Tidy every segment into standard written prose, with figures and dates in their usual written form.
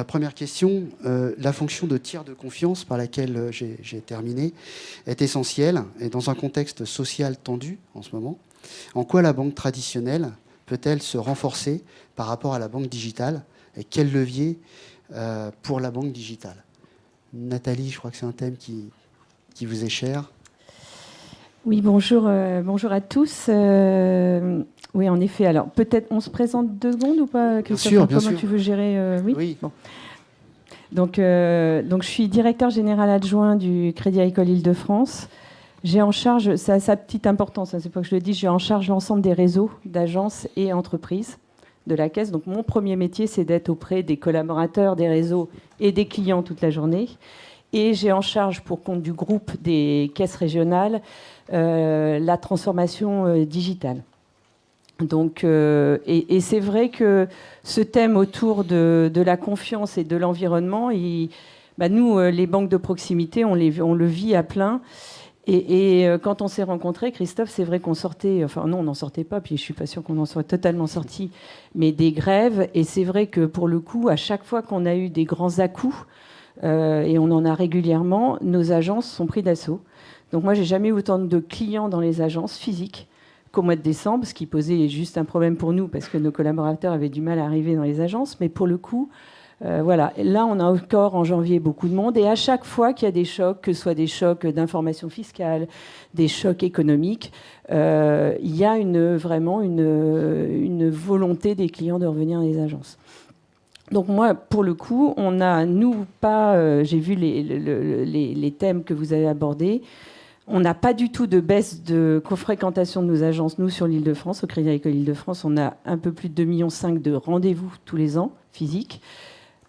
Première question, la fonction de tiers de confiance par laquelle j'ai terminé est essentielle et dans un contexte social tendu en ce moment. En quoi la banque traditionnelle peut-elle se renforcer par rapport à la banque digitale et quel levier pour la banque digitale? Nathalie, je crois que c'est un thème qui vous est cher. Oui, bonjour, bonjour à tous. Oui, en effet. Alors, peut-être on se présente 2 secondes ou pas, Christophe? Bien sûr. Comment tu veux gérer Oui. Bon. Donc, je suis directeur général adjoint du Crédit Agricole Île-de-France. J'ai en charge, ça a sa petite importance, hein, c'est pas que je le dis, j'ai en charge l'ensemble des réseaux d'agences et entreprises de la Caisse. Donc, mon premier métier, c'est d'être auprès des collaborateurs, des réseaux et des clients toute la journée. Et j'ai en charge, pour compte du groupe des caisses régionales, la transformation digitale. Donc, et c'est vrai que ce thème autour de la confiance et de l'environnement, nous, les banques de proximité, on le vit à plein. Et quand on s'est rencontrés, Christophe, c'est vrai qu'on sortait, enfin non, on n'en sortait pas, puis je suis pas sûre qu'on en soit totalement sorti, mais des grèves. Et c'est vrai que pour le coup, à chaque fois qu'on a eu des grands à-coups, et on en a régulièrement, nos agences sont prises d'assaut. Donc moi, j'ai jamais eu autant de clients dans les agences physiques qu'au mois de décembre, ce qui posait juste un problème pour nous parce que nos collaborateurs avaient du mal à arriver dans les agences. Mais pour le coup, voilà. Là, on a encore en janvier beaucoup de monde. Et à chaque fois qu'il y a des chocs, que ce soit des chocs d'information fiscale, des chocs économiques, il y a vraiment une volonté des clients de revenir dans les agences. Donc moi, pour le coup, on a, nous, pas... j'ai vu les thèmes que vous avez abordés. On n'a pas du tout de baisse de fréquentation de nos agences. Nous, sur l'Île-de-France, au Crédit Agricole Île-de-France, on a un peu plus de 2,5 millions de rendez-vous tous les ans, physiques.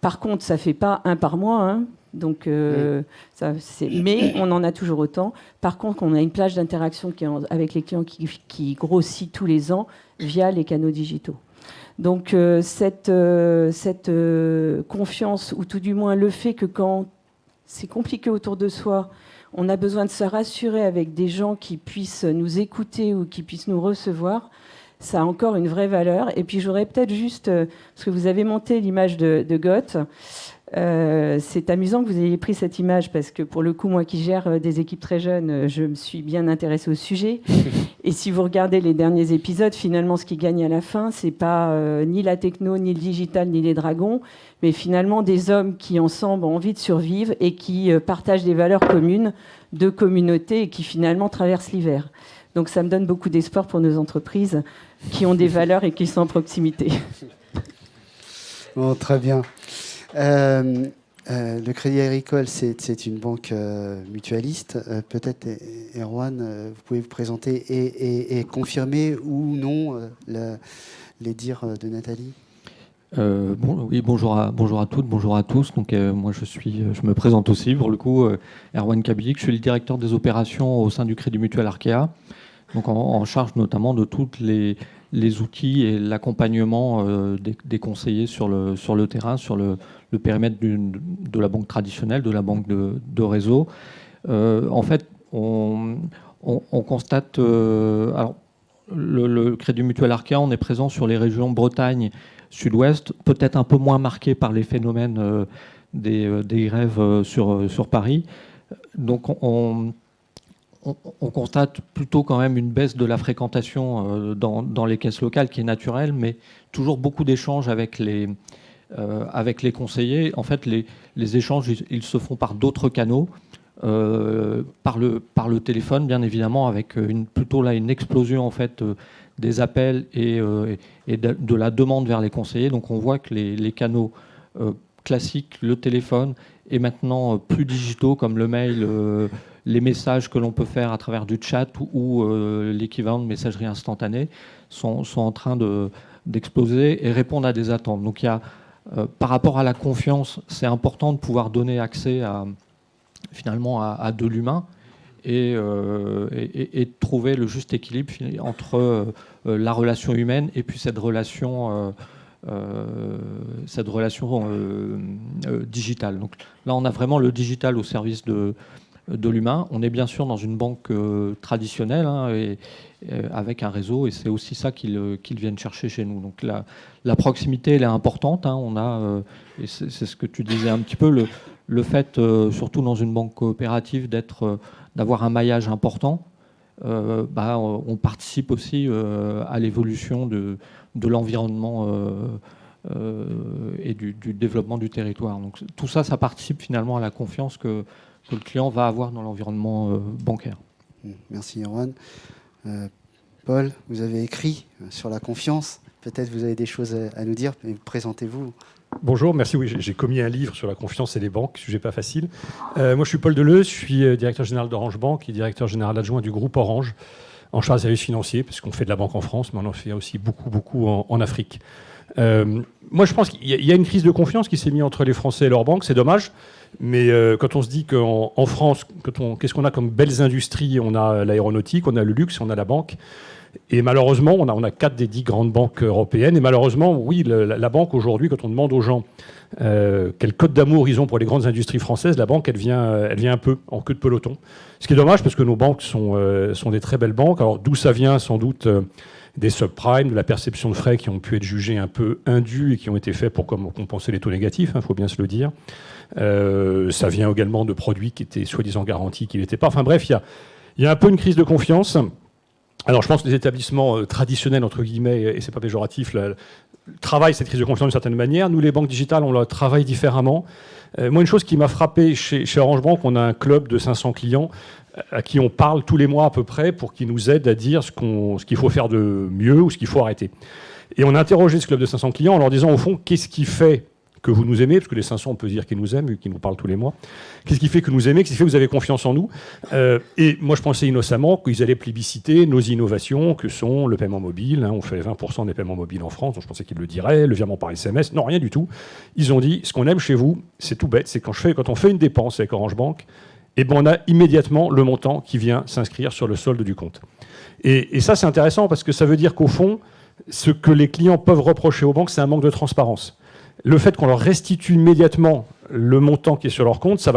Par contre, ça ne fait pas un par mois, hein. Donc, mais on en a toujours autant. Par contre, on a une plage d'interaction avec les clients qui grossit tous les ans via les canaux digitaux. Donc, cette confiance, ou tout du moins le fait que quand c'est compliqué autour de soi, on a besoin de se rassurer avec des gens qui puissent nous écouter ou qui puissent nous recevoir, ça a encore une vraie valeur. Et puis j'aurais peut-être juste, parce que vous avez monté l'image de Goth, c'est amusant que vous ayez pris cette image parce que pour le coup, moi qui gère des équipes très jeunes, je me suis bien intéressée au sujet. Et si vous regardez les derniers épisodes, finalement, ce qui gagne à la fin, c'est pas ni la techno, ni le digital, ni les dragons, mais finalement des hommes qui ensemble ont envie de survivre et qui partagent des valeurs communes de communauté et qui finalement traversent l'hiver. Donc ça me donne beaucoup d'espoir pour nos entreprises qui ont des valeurs et qui sont en proximité. Bon, très bien. Le Crédit Agricole, c'est une banque mutualiste. Peut-être, Erwan, vous pouvez vous présenter et confirmer ou non les dires de Nathalie. Oui, bonjour à toutes, bonjour à tous. Donc, moi, je me présente aussi, pour le coup, Erwan Kabilik. Je suis le directeur des opérations au sein du Crédit Mutuel Arkea. Donc, en charge notamment de tous les outils et l'accompagnement des conseillers sur le terrain, sur le périmètre de la banque traditionnelle, de la banque de réseau. En fait, on constate... alors, le Crédit Mutuel Arkea, on est présent sur les régions Bretagne, Sud-Ouest, peut-être un peu moins marqué par les phénomènes des grèves sur Paris. Donc, on constate plutôt quand même une baisse de la fréquentation dans les caisses locales qui est naturelle, mais toujours beaucoup d'échanges avec les conseillers. En fait, les échanges, ils se font par d'autres canaux, par le téléphone, bien évidemment, avec plutôt une explosion en fait des appels et de la demande vers les conseillers. Donc on voit que les canaux classiques, le téléphone, et maintenant plus digitaux comme le mail, les messages que l'on peut faire à travers du chat ou l'équivalent de messagerie instantanée sont en train d'exploser et répondent à des attentes. Donc il y a, par rapport à la confiance, c'est important de pouvoir donner accès finalement à de l'humain et de trouver le juste équilibre entre la relation humaine et puis cette relation digitale. Donc là, on a vraiment le digital au service de de l'humain. On est bien sûr dans une banque traditionnelle avec un réseau, et c'est aussi ça qu'ils viennent chercher chez nous. Donc la proximité, elle est importante. On a, et c'est ce que tu disais un petit peu, le fait, surtout dans une banque coopérative, d'avoir un maillage important. On participe aussi à l'évolution de l'environnement et du développement du territoire. Donc tout ça, ça participe finalement à la confiance que le client va avoir dans l'environnement bancaire. Merci Erwan. Paul, vous avez écrit sur la confiance. Peut-être vous avez des choses à nous dire, mais présentez-vous. Bonjour, merci. Oui, j'ai commis un livre sur la confiance et les banques, sujet pas facile. Moi, je suis Paul Deleuze, je suis directeur général d'Orange Bank et directeur général adjoint du groupe Orange, en charge des services financiers, parce qu'on fait de la banque en France, mais on en fait aussi beaucoup en Afrique. Moi, je pense qu'il y a une crise de confiance qui s'est mise entre les Français et leurs banques. C'est dommage, mais quand on se dit qu'en France, qu'est-ce qu'on a comme belles industries? On a l'aéronautique, on a le luxe, on a la banque. Et malheureusement, on a 4 des 10 grandes banques européennes. Et malheureusement, oui, la banque aujourd'hui, quand on demande aux gens quel code d'amour ils ont pour les grandes industries françaises, la banque, elle vient un peu en queue de peloton. Ce qui est dommage parce que nos banques sont des très belles banques. Alors d'où ça vient sans doute des subprimes, de la perception de frais qui ont pu être jugés un peu indus et qui ont été faits pour compenser les taux négatifs, il faut bien se le dire. Ça vient également de produits qui étaient soi-disant garantis, qui n'étaient pas. Enfin bref, il y a un peu une crise de confiance. Alors je pense que les établissements traditionnels, entre guillemets, et c'est pas péjoratif, travaillent cette crise de confiance d'une certaine manière. Nous, les banques digitales, on la travaille différemment. Moi, une chose qui m'a frappé chez Orange Bank, on a un club de 500 clients à qui on parle tous les mois à peu près pour qu'ils nous aident à dire ce qu'il faut faire de mieux ou ce qu'il faut arrêter. Et on a interrogé ce club de 500 clients en leur disant, au fond, qu'est-ce qui fait que vous nous aimez, parce que les 500, on peut dire qu'ils nous aiment, vu qu'ils nous parlent tous les mois. Qu'est-ce qui fait que nous aimez? Qu'est-ce qui fait que vous avez confiance en nous? Et moi, je pensais innocemment qu'ils allaient plébisciter nos innovations, que sont le paiement mobile. On fait 20% des paiements mobiles en France, donc je pensais qu'ils le diraient, le virement par SMS. Non, rien du tout. Ils ont dit, ce qu'on aime chez vous, c'est tout bête, c'est quand on fait une dépense avec Orange Bank, et ben on a immédiatement le montant qui vient s'inscrire sur le solde du compte. Et ça, c'est intéressant, parce que ça veut dire qu'au fond, ce que les clients peuvent reprocher aux banques, c'est un manque de transparence. Le fait qu'on leur restitue immédiatement le montant qui est sur leur compte, ça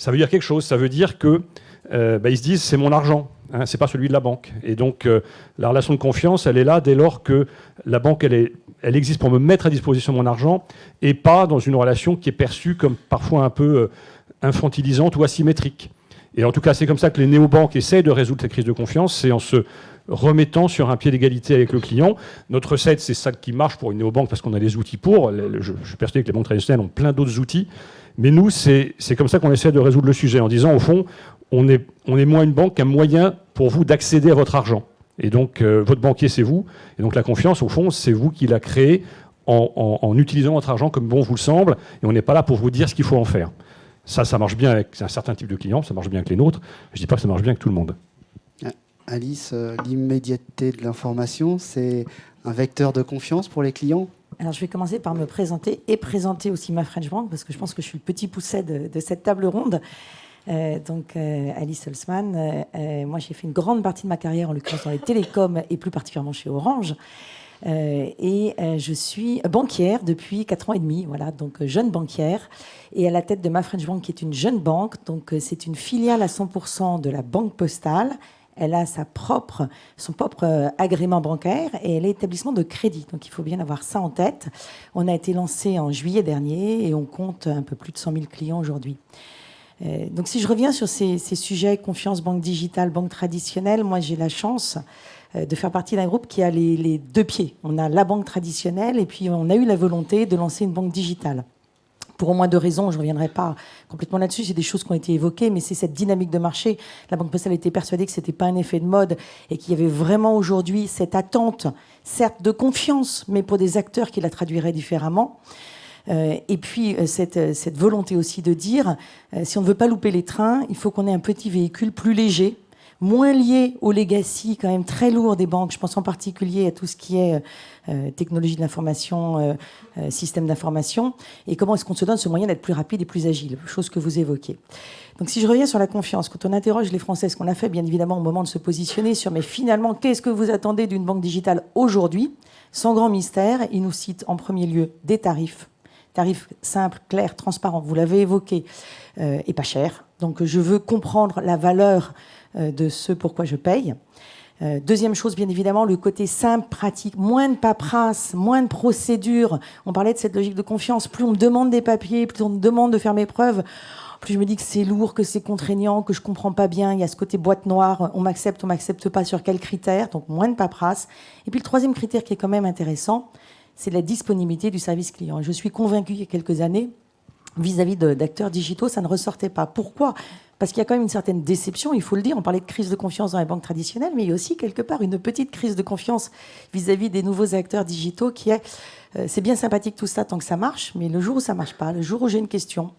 veut dire quelque chose. Ça veut dire que ils se disent, c'est mon argent, c'est pas celui de la banque. Et donc, la relation de confiance, elle est là dès lors que la banque, elle existe pour me mettre à disposition mon argent et pas dans une relation qui est perçue comme parfois un peu infantilisante ou asymétrique. Et en tout cas, c'est comme ça que les néobanques essaient de résoudre cette crise de confiance, c'est en se remettant sur un pied d'égalité avec le client. Notre recette, c'est ça qui marche pour une néobanque parce qu'on a les outils pour. Je suis persuadé que les banques traditionnelles ont plein d'autres outils. Mais nous, c'est comme ça qu'on essaie de résoudre le sujet, en disant, au fond, on est moins une banque qu'un moyen pour vous d'accéder à votre argent. Et donc, votre banquier, c'est vous. Et donc, la confiance, au fond, c'est vous qui la créez en utilisant votre argent comme bon vous le semble. Et on n'est pas là pour vous dire ce qu'il faut en faire. Ça marche bien avec un certain type de clients, ça marche bien avec les nôtres. Je ne dis pas que ça marche bien avec tout le monde. Alice, l'immédiateté de l'information, c'est un vecteur de confiance pour les clients? Alors, je vais commencer par me présenter et présenter aussi ma French Bank, parce que je pense que je suis le petit pousset de cette table ronde. Alice Holzman, moi j'ai fait une grande partie de ma carrière, en l'occurrence dans les télécoms et plus particulièrement chez Orange. Je suis banquière depuis 4 ans et demi, voilà, donc jeune banquière, et à la tête de ma French Bank, qui est une jeune banque. Donc c'est une filiale à 100% de la Banque Postale. Elle a son propre agrément bancaire et elle est établissement de crédit. Donc il faut bien avoir ça en tête. On a été lancé en juillet dernier et on compte un peu plus de 100 000 clients aujourd'hui. Donc si je reviens sur ces sujets, confiance, banque digitale, banque traditionnelle, moi j'ai la chance de faire partie d'un groupe qui a les deux pieds. On a la banque traditionnelle et puis on a eu la volonté de lancer une banque digitale. Pour au moins 2 raisons, je ne reviendrai pas complètement là-dessus, c'est des choses qui ont été évoquées, mais c'est cette dynamique de marché. La Banque Postale était persuadée que ce n'était pas un effet de mode et qu'il y avait vraiment aujourd'hui cette attente, certes de confiance, mais pour des acteurs qui la traduiraient différemment. Et puis cette volonté aussi de dire, si on ne veut pas louper les trains, il faut qu'on ait un petit véhicule plus léger, moins lié au legacy quand même très lourd des banques. Je pense en particulier à tout ce qui est technologie de l'information, système d'information, et comment est-ce qu'on se donne ce moyen d'être plus rapide et plus agile, chose que vous évoquez. Donc si je reviens sur la confiance, quand on interroge les Français, ce qu'on a fait bien évidemment au moment de se positionner sur mais finalement, qu'est-ce que vous attendez d'une banque digitale aujourd'hui? Sans grand mystère, ils nous citent en premier lieu des tarifs simples, clairs, transparents, vous l'avez évoqué, et pas chers. Donc je veux comprendre la valeur de ce pourquoi je paye. Deuxième chose, bien évidemment, le côté simple, pratique, moins de paperasse, moins de procédures. On parlait de cette logique de confiance. Plus on me demande des papiers, plus on me demande de faire mes preuves, plus je me dis que c'est lourd, que c'est contraignant, que je comprends pas bien. Il y a ce côté boîte noire, on m'accepte pas, sur quels critères. Donc moins de paperasse. Et puis le troisième critère qui est quand même intéressant, c'est la disponibilité du service client. Je suis convaincue il y a quelques années, vis-à-vis d'acteurs digitaux, ça ne ressortait pas. Pourquoi ? Parce qu'il y a quand même une certaine déception, il faut le dire. On parlait de crise de confiance dans les banques traditionnelles, mais il y a aussi quelque part une petite crise de confiance vis-à-vis des nouveaux acteurs digitaux qui est, c'est bien sympathique tout ça tant que ça marche, mais le jour où ça marche pas, le jour où j'ai une question,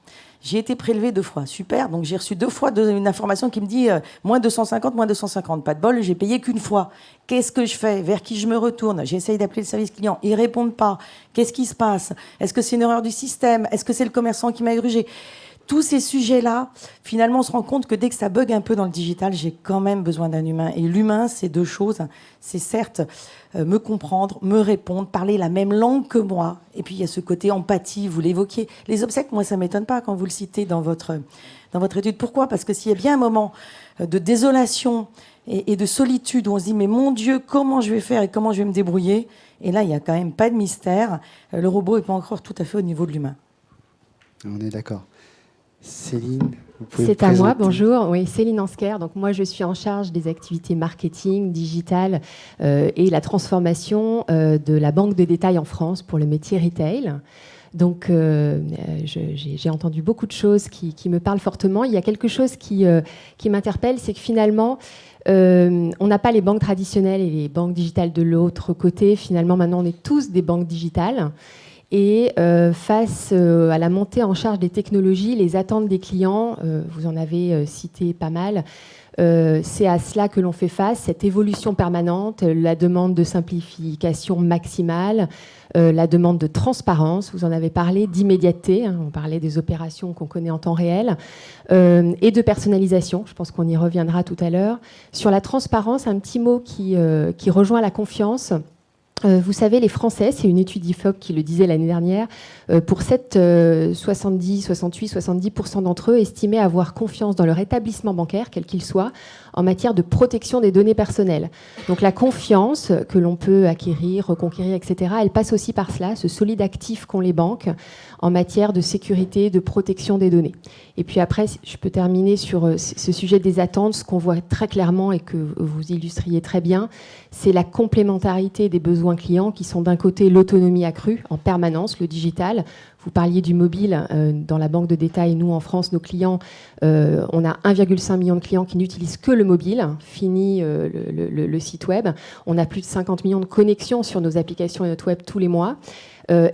j'ai été prélevé 2 fois, super, donc j'ai reçu 2 fois une information qui me dit moins 250, moins 250, pas de bol, j'ai payé qu'une fois. Qu'est-ce que je fais ? Vers qui je me retourne ? J'essaye d'appeler le service client, ils répondent pas. Qu'est-ce qui se passe ? Est-ce que c'est une erreur du système ? Est-ce que c'est le commerçant qui m'a grugé ? Tous ces sujets-là, finalement, on se rend compte que dès que ça bug un peu dans le digital, j'ai quand même besoin d'un humain. Et l'humain, c'est 2 choses. C'est certes me comprendre, me répondre, parler la même langue que moi. Et puis, il y a ce côté empathie, vous l'évoquiez. Les obsèques, moi, ça ne m'étonne pas quand vous le citez dans votre étude. Pourquoi ? Parce que s'il y a bien un moment de désolation et de solitude où on se dit, mais mon Dieu, comment je vais faire et comment je vais me débrouiller ? Et là, il n'y a quand même pas de mystère. Le robot n'est pas encore tout à fait au niveau de l'humain. On est d'accord. Céline, vous pouvez C'est vous à moi, présenter. bonjour. Oui, Céline Ansker. Donc moi, je suis en charge des activités marketing, digital et la transformation de la banque de détail en France pour le métier retail. Donc j'ai entendu beaucoup de choses qui me parlent fortement. Il y a quelque chose qui m'interpelle, c'est que finalement, on n'a pas les banques traditionnelles et les banques digitales de l'autre côté. Finalement, maintenant, on est tous des banques digitales. Et face à la montée en charge des technologies, les attentes des clients, vous en avez cité pas mal, c'est à cela que l'on fait face, cette évolution permanente, la demande de simplification maximale, la demande de transparence, vous en avez parlé, d'immédiateté, hein, on parlait des opérations qu'on connaît en temps réel, et de personnalisation, je pense qu'on y reviendra tout à l'heure. Sur la transparence, un petit mot qui rejoint la confiance. Vous savez, les Français, c'est une étude IFOP qui le disait l'année dernière, pour 70% d'entre eux estimaient avoir confiance dans leur établissement bancaire, quel qu'il soit, en matière de protection des données personnelles. Donc la confiance que l'on peut acquérir, reconquérir, etc., elle passe aussi par cela, ce solide actif qu'ont les banques en matière de sécurité, de protection des données. Et puis après, je peux terminer sur ce sujet des attentes. Ce qu'on voit très clairement et que vous illustriez très bien, c'est la complémentarité des besoins clients qui sont d'un côté l'autonomie accrue en permanence, le digital. Vous parliez du mobile dans la banque de détail. Nous, en France, nos clients, on a 1,5 million de clients qui n'utilisent que le mobile. Fini le site web. On a plus de 50 millions de connexions sur nos applications et notre web tous les mois.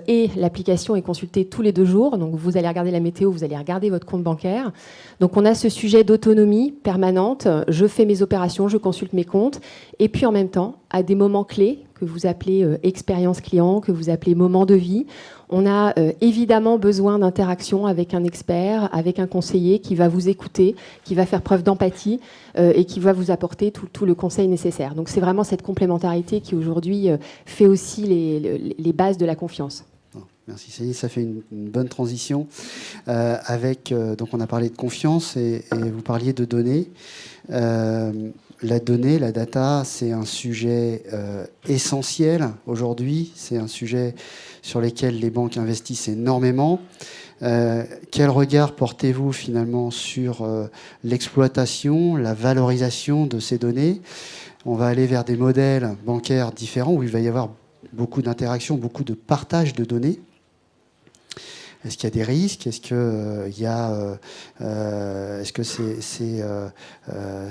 Et l'application est consultée tous les 2 jours. Donc, vous allez regarder la météo, vous allez regarder votre compte bancaire. Donc, on a ce sujet d'autonomie permanente. Je fais mes opérations, je consulte mes comptes. Et puis, en même temps, à des moments clés que vous appelez expérience client, que vous appelez moment de vie, on a évidemment besoin d'interaction avec un expert, avec un conseiller qui va vous écouter, qui va faire preuve d'empathie et qui va vous apporter tout le conseil nécessaire. Donc c'est vraiment cette complémentarité qui aujourd'hui fait aussi les bases de la confiance. Merci Céline, ça fait une bonne transition donc on a parlé de confiance et vous parliez de données. La donnée, la data, c'est un sujet essentiel aujourd'hui. C'est un sujet sur lequel les banques investissent énormément. Quel regard portez-vous finalement sur l'exploitation, la valorisation de ces données ? On va aller vers des modèles bancaires différents où il va y avoir beaucoup d'interactions, beaucoup de partage de données. Est-ce qu'il y a des risques ? Est-ce que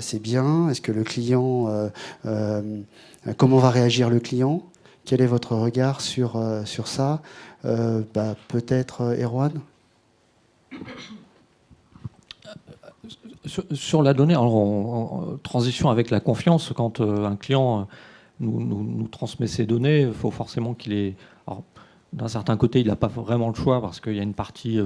c'est bien ? Est-ce que le client, comment va réagir le client ? Quel est votre regard sur ça ? Peut-être Erwan ? Sur la donnée, alors en transition avec la confiance, quand un client nous transmet ses données, il faut forcément qu'il ait... Alors, d'un certain côté, il n'a pas vraiment le choix parce qu'il y a une partie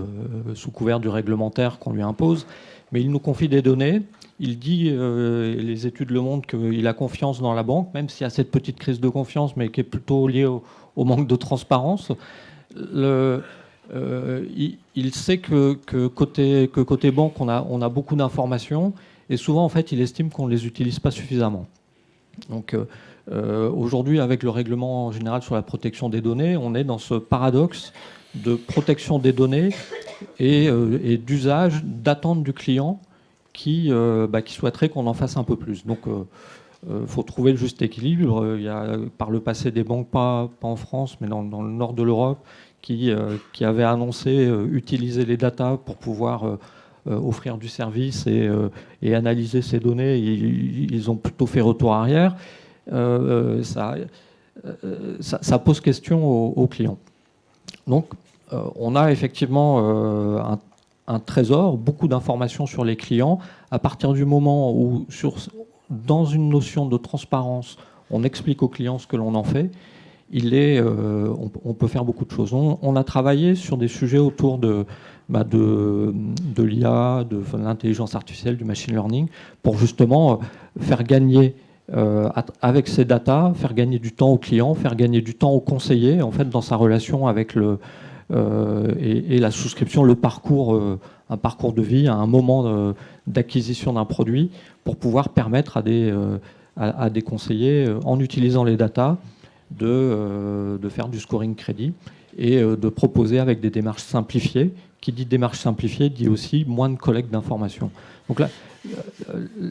sous couvert du réglementaire qu'on lui impose, mais il nous confie des données. Il dit, les études le montrent, qu'il a confiance dans la banque, même s'il y a cette petite crise de confiance, mais qui est plutôt liée au manque de transparence. il sait que côté banque, on a beaucoup d'informations, et souvent, en fait, il estime qu'on ne les utilise pas suffisamment. Donc, aujourd'hui, avec le règlement général sur la protection des données, on est dans ce paradoxe de protection des données et d'usage, d'attente du client qui souhaiterait qu'on en fasse un peu plus. Donc, faut trouver le juste équilibre. Il y a par le passé des banques, pas en France, mais dans le nord de l'Europe, qui avaient annoncé utiliser les datas pour pouvoir offrir du service et analyser ces données. Ils ont plutôt fait retour arrière. Ça pose question aux clients. Donc, on a effectivement un trésor, beaucoup d'informations sur les clients. À partir du moment où, dans une notion de transparence, on explique aux clients ce que l'on en fait, on peut faire beaucoup de choses. On a travaillé sur des sujets autour de l'IA, de l'intelligence artificielle, du machine learning, pour justement faire gagner, avec ces datas, faire gagner du temps aux clients, faire gagner du temps aux conseillers, en fait, dans sa relation avec et la souscription, un parcours de vie, à un moment d'acquisition d'un produit, pour pouvoir permettre à des conseillers, en utilisant les datas, de faire du scoring crédit et de proposer avec des démarches simplifiées. Qui dit démarche simplifiée dit aussi moins de collecte d'informations. Donc là,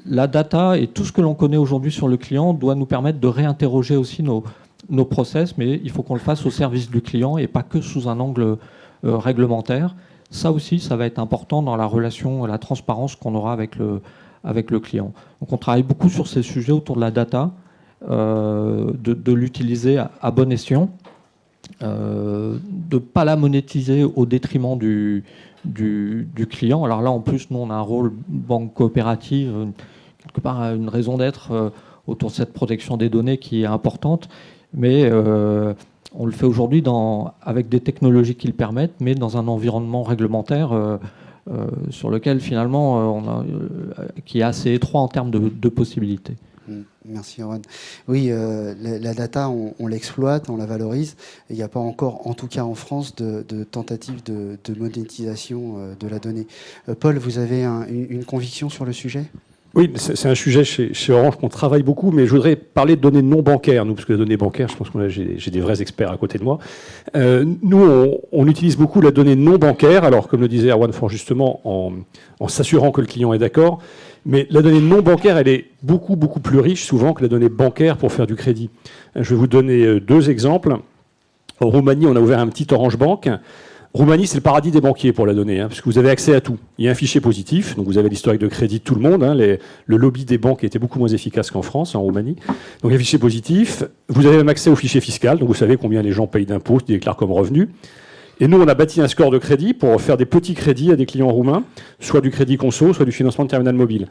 la data et tout ce que l'on connaît aujourd'hui sur le client doit nous permettre de réinterroger aussi nos process, mais il faut qu'on le fasse au service du client et pas que sous un angle réglementaire. Ça aussi, ça va être important dans la relation, la transparence qu'on aura avec le client. Donc on travaille beaucoup sur ces sujets autour de la data, de l'utiliser à bon escient, de ne pas la monétiser au détriment du client. Alors là, en plus, nous, on a un rôle banque coopérative, quelque part une raison d'être autour de cette protection des données qui est importante, mais on le fait aujourd'hui avec des technologies qui le permettent, mais dans un environnement réglementaire sur lequel, finalement, qui est assez étroit en termes de possibilités. Merci Erwan. Oui, la data, on l'exploite, on la valorise. Il n'y a pas encore, en tout cas en France, de tentative de monétisation de la donnée. Paul, vous avez une conviction sur le sujet ? Oui, c'est un sujet chez Orange qu'on travaille beaucoup, mais je voudrais parler de données non bancaires, nous, parce que les données bancaires, je pense que j'ai des vrais experts à côté de moi. Nous, on utilise beaucoup la donnée non bancaire, alors comme le disait Erwan fort justement, en s'assurant que le client est d'accord. Mais la donnée non bancaire, elle est beaucoup, beaucoup plus riche souvent que la donnée bancaire pour faire du crédit. Je vais vous donner 2 exemples. En Roumanie, on a ouvert un petit Orange Bank. Roumanie, c'est le paradis des banquiers pour la donnée, parce que vous avez accès à tout. Il y a un fichier positif, donc vous avez l'historique de crédit de tout le monde. Le lobby des banques était beaucoup moins efficace qu'en France, en Roumanie. Donc il y a un fichier positif. Vous avez même accès au fichier fiscal, donc vous savez combien les gens payent d'impôts, ce qu'ils déclarent comme revenus. Et nous, on a bâti un score de crédit pour faire des petits crédits à des clients roumains, soit du crédit conso, soit du financement de terminal mobile.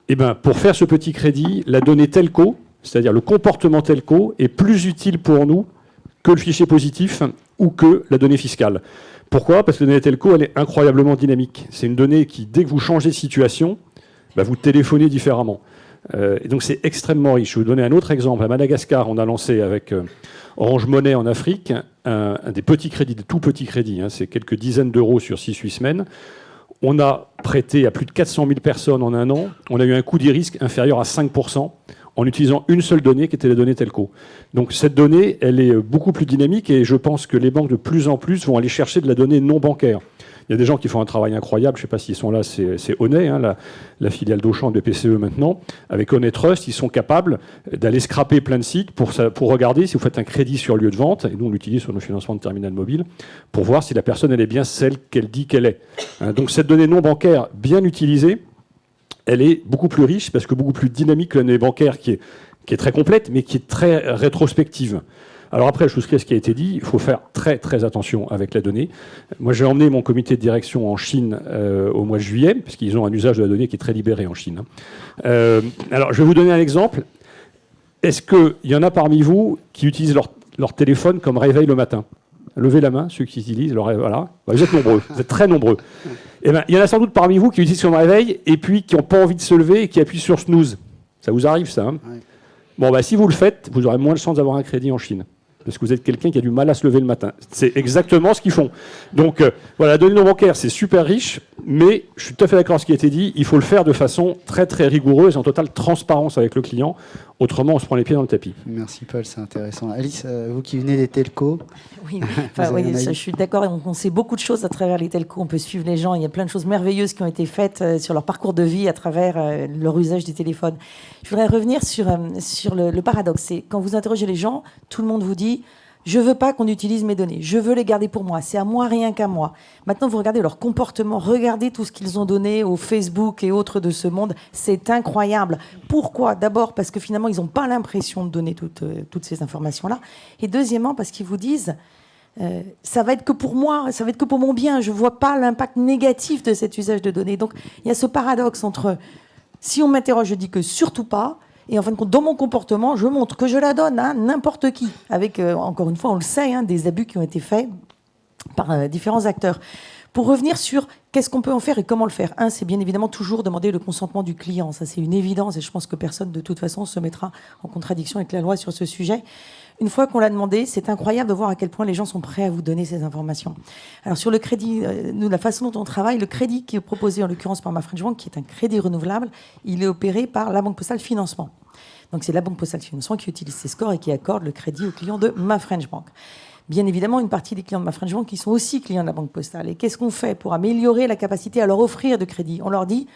Et ben, pour faire ce petit crédit, la donnée telco, c'est-à-dire le comportement telco, est plus utile pour nous que le fichier positif ou que la donnée fiscale. Pourquoi ? Parce que la donnée telco, elle est incroyablement dynamique. C'est une donnée qui, dès que vous changez de situation, vous téléphonez différemment. Et donc c'est extrêmement riche. Je vais vous donner un autre exemple. À Madagascar, on a lancé avec Orange Money en Afrique un des petits crédits, des tout petits crédits. C'est quelques dizaines d'euros sur 6-8 semaines. On a prêté à plus de 400 000 personnes en un an. On a eu un coût des risques inférieur à 5% en utilisant une seule donnée qui était la donnée telco. Donc cette donnée, elle est beaucoup plus dynamique et je pense que les banques de plus en plus vont aller chercher de la donnée non bancaire. Il y a des gens qui font un travail incroyable, je ne sais pas s'ils sont là, c'est Honnet, la filiale d'Auchan de BPCE maintenant. Avec Honnet Trust, ils sont capables d'aller scraper plein de sites pour regarder si vous faites un crédit sur lieu de vente, et nous on l'utilise sur nos financements de terminal mobile, pour voir si la personne elle est bien celle qu'elle dit qu'elle est. Donc cette donnée non bancaire bien utilisée, elle est beaucoup plus riche parce que beaucoup plus dynamique que la donnée bancaire qui est très complète, mais qui est très rétrospective. Alors après, je souscris à ce qui a été dit, il faut faire très très attention avec la donnée. Moi, j'ai emmené mon comité de direction en Chine au mois de juillet, parce qu'ils ont un usage de la donnée qui est très libéré en Chine. Alors, je vais vous donner un exemple. Est-ce qu'il y en a parmi vous qui utilisent leur téléphone comme réveil le matin ? Levez la main, ceux qui utilisent leur réveil. Voilà. Vous êtes nombreux, vous êtes très nombreux. Eh ben, il y en a sans doute parmi vous qui utilisent comme réveil et puis qui n'ont pas envie de se lever et qui appuient sur snooze. Ça vous arrive, ça, hein ? Ouais. Bon, si vous le faites, vous aurez moins de chance d'avoir un crédit en Chine. parce que vous êtes quelqu'un qui a du mal à se lever le matin. C'est exactement ce qu'ils font. Donc voilà, la donnée non bancaire, c'est super riche, mais je suis tout à fait d'accord avec ce qui a été dit, il faut le faire de façon très très rigoureuse, en totale transparence avec le client, autrement on se prend les pieds dans le tapis. Merci Paul, c'est intéressant. Alice, vous qui venez des telcos. Oui, je suis d'accord. On sait beaucoup de choses à travers les telcos. On peut suivre les gens. Il y a plein de choses merveilleuses qui ont été faites sur leur parcours de vie à travers leur usage du téléphone. Je voudrais revenir sur le paradoxe. C'est quand vous interrogez les gens, tout le monde vous dit « Je ne veux pas qu'on utilise mes données. Je veux les garder pour moi. C'est à moi, rien qu'à moi. » Maintenant, vous regardez leur comportement. Regardez tout ce qu'ils ont donné au Facebook et autres de ce monde. C'est incroyable. Pourquoi ? D'abord, parce que finalement, ils n'ont pas l'impression de donner toutes ces informations-là. Et deuxièmement, parce qu'ils vous disent ça va être que pour moi, ça va être que pour mon bien. Je ne vois pas l'impact négatif de cet usage de données. Donc, il y a ce paradoxe entre si on m'interroge, je dis que surtout pas. Et en fin de compte, dans mon comportement, je montre que je la donne à n'importe qui. Avec, encore une fois, on le sait, des abus qui ont été faits par différents acteurs. Pour revenir sur qu'est-ce qu'on peut en faire et comment le faire. C'est bien évidemment toujours demander le consentement du client. Ça, c'est une évidence et je pense que personne, de toute façon, se mettra en contradiction avec la loi sur ce sujet. Une fois qu'on l'a demandé, c'est incroyable de voir à quel point les gens sont prêts à vous donner ces informations. Alors sur le crédit, nous, la façon dont on travaille, le crédit qui est proposé en l'occurrence par ma French Bank, qui est un crédit renouvelable, il est opéré par la Banque Postale Financement. Donc c'est la Banque Postale Financement qui utilise ces scores et qui accorde le crédit aux clients de ma French Bank. Bien évidemment, une partie des clients de ma French Bank qui sont aussi clients de la Banque Postale. Et qu'est-ce qu'on fait pour améliorer la capacité à leur offrir de crédit ? On leur dit,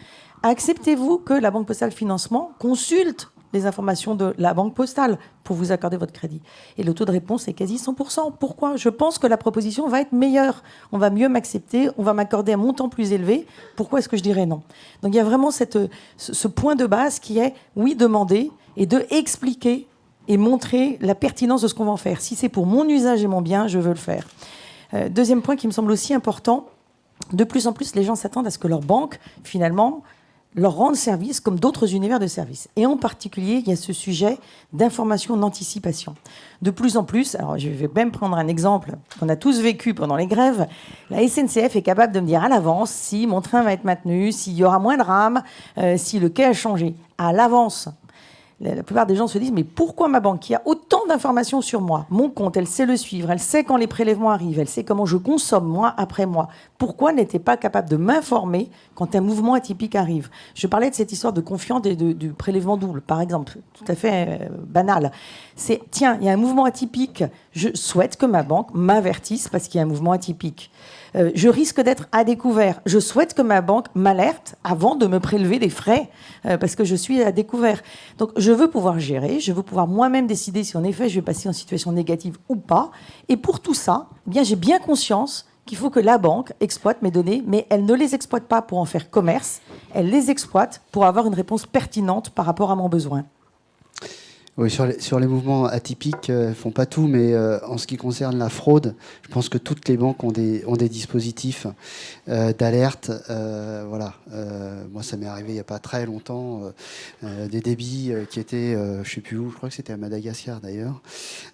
acceptez-vous que la Banque Postale Financement consulte les informations de la Banque Postale pour vous accorder votre crédit. Et le taux de réponse est quasi 100%. Pourquoi ? Je pense que la proposition va être meilleure. On va mieux m'accepter, on va m'accorder un montant plus élevé. Pourquoi est-ce que je dirais non ? Donc il y a vraiment ce point de base qui est, oui, demander et de expliquer et montrer la pertinence de ce qu'on va en faire. Si c'est pour mon usage et mon bien, je veux le faire. Deuxième point qui me semble aussi important, de plus en plus, les gens s'attendent à ce que leur banque, finalement, leur rendre service comme d'autres univers de services. Et en particulier, il y a ce sujet d'information d'anticipation. De plus en plus, alors je vais même prendre un exemple qu'on a tous vécu pendant les grèves, la SNCF est capable de me dire à l'avance si mon train va être maintenu, s'il y aura moins de rames, si le quai a changé. À l'avance. La plupart des gens se disent, mais pourquoi ma banque, qui a autant d'informations sur moi, mon compte, elle sait le suivre, elle sait quand les prélèvements arrivent, elle sait comment je consomme mois après mois, pourquoi n'était pas capable de m'informer quand un mouvement atypique arrive ? Je parlais de cette histoire de confiance et du prélèvement double, par exemple, tout à fait banal. C'est, tiens, il y a un mouvement atypique, je souhaite que ma banque m'avertisse parce qu'il y a un mouvement atypique. Je risque d'être à découvert. Je souhaite que ma banque m'alerte avant de me prélever des frais parce que je suis à découvert. Donc, je veux pouvoir gérer, je veux pouvoir moi-même décider si en effet je vais passer en situation négative ou pas. Et pour tout ça, eh bien, j'ai bien conscience qu'il faut que la banque exploite mes données, mais elle ne les exploite pas pour en faire commerce, elle les exploite pour avoir une réponse pertinente par rapport à mon besoin. Oui, sur les mouvements atypiques, elles ne font pas tout, mais en ce qui concerne la fraude, je pense que toutes les banques ont des dispositifs d'alerte. Voilà. Moi, ça m'est arrivé il n'y a pas très longtemps, des débits qui étaient, je ne sais plus où, je crois que c'était à Madagascar d'ailleurs.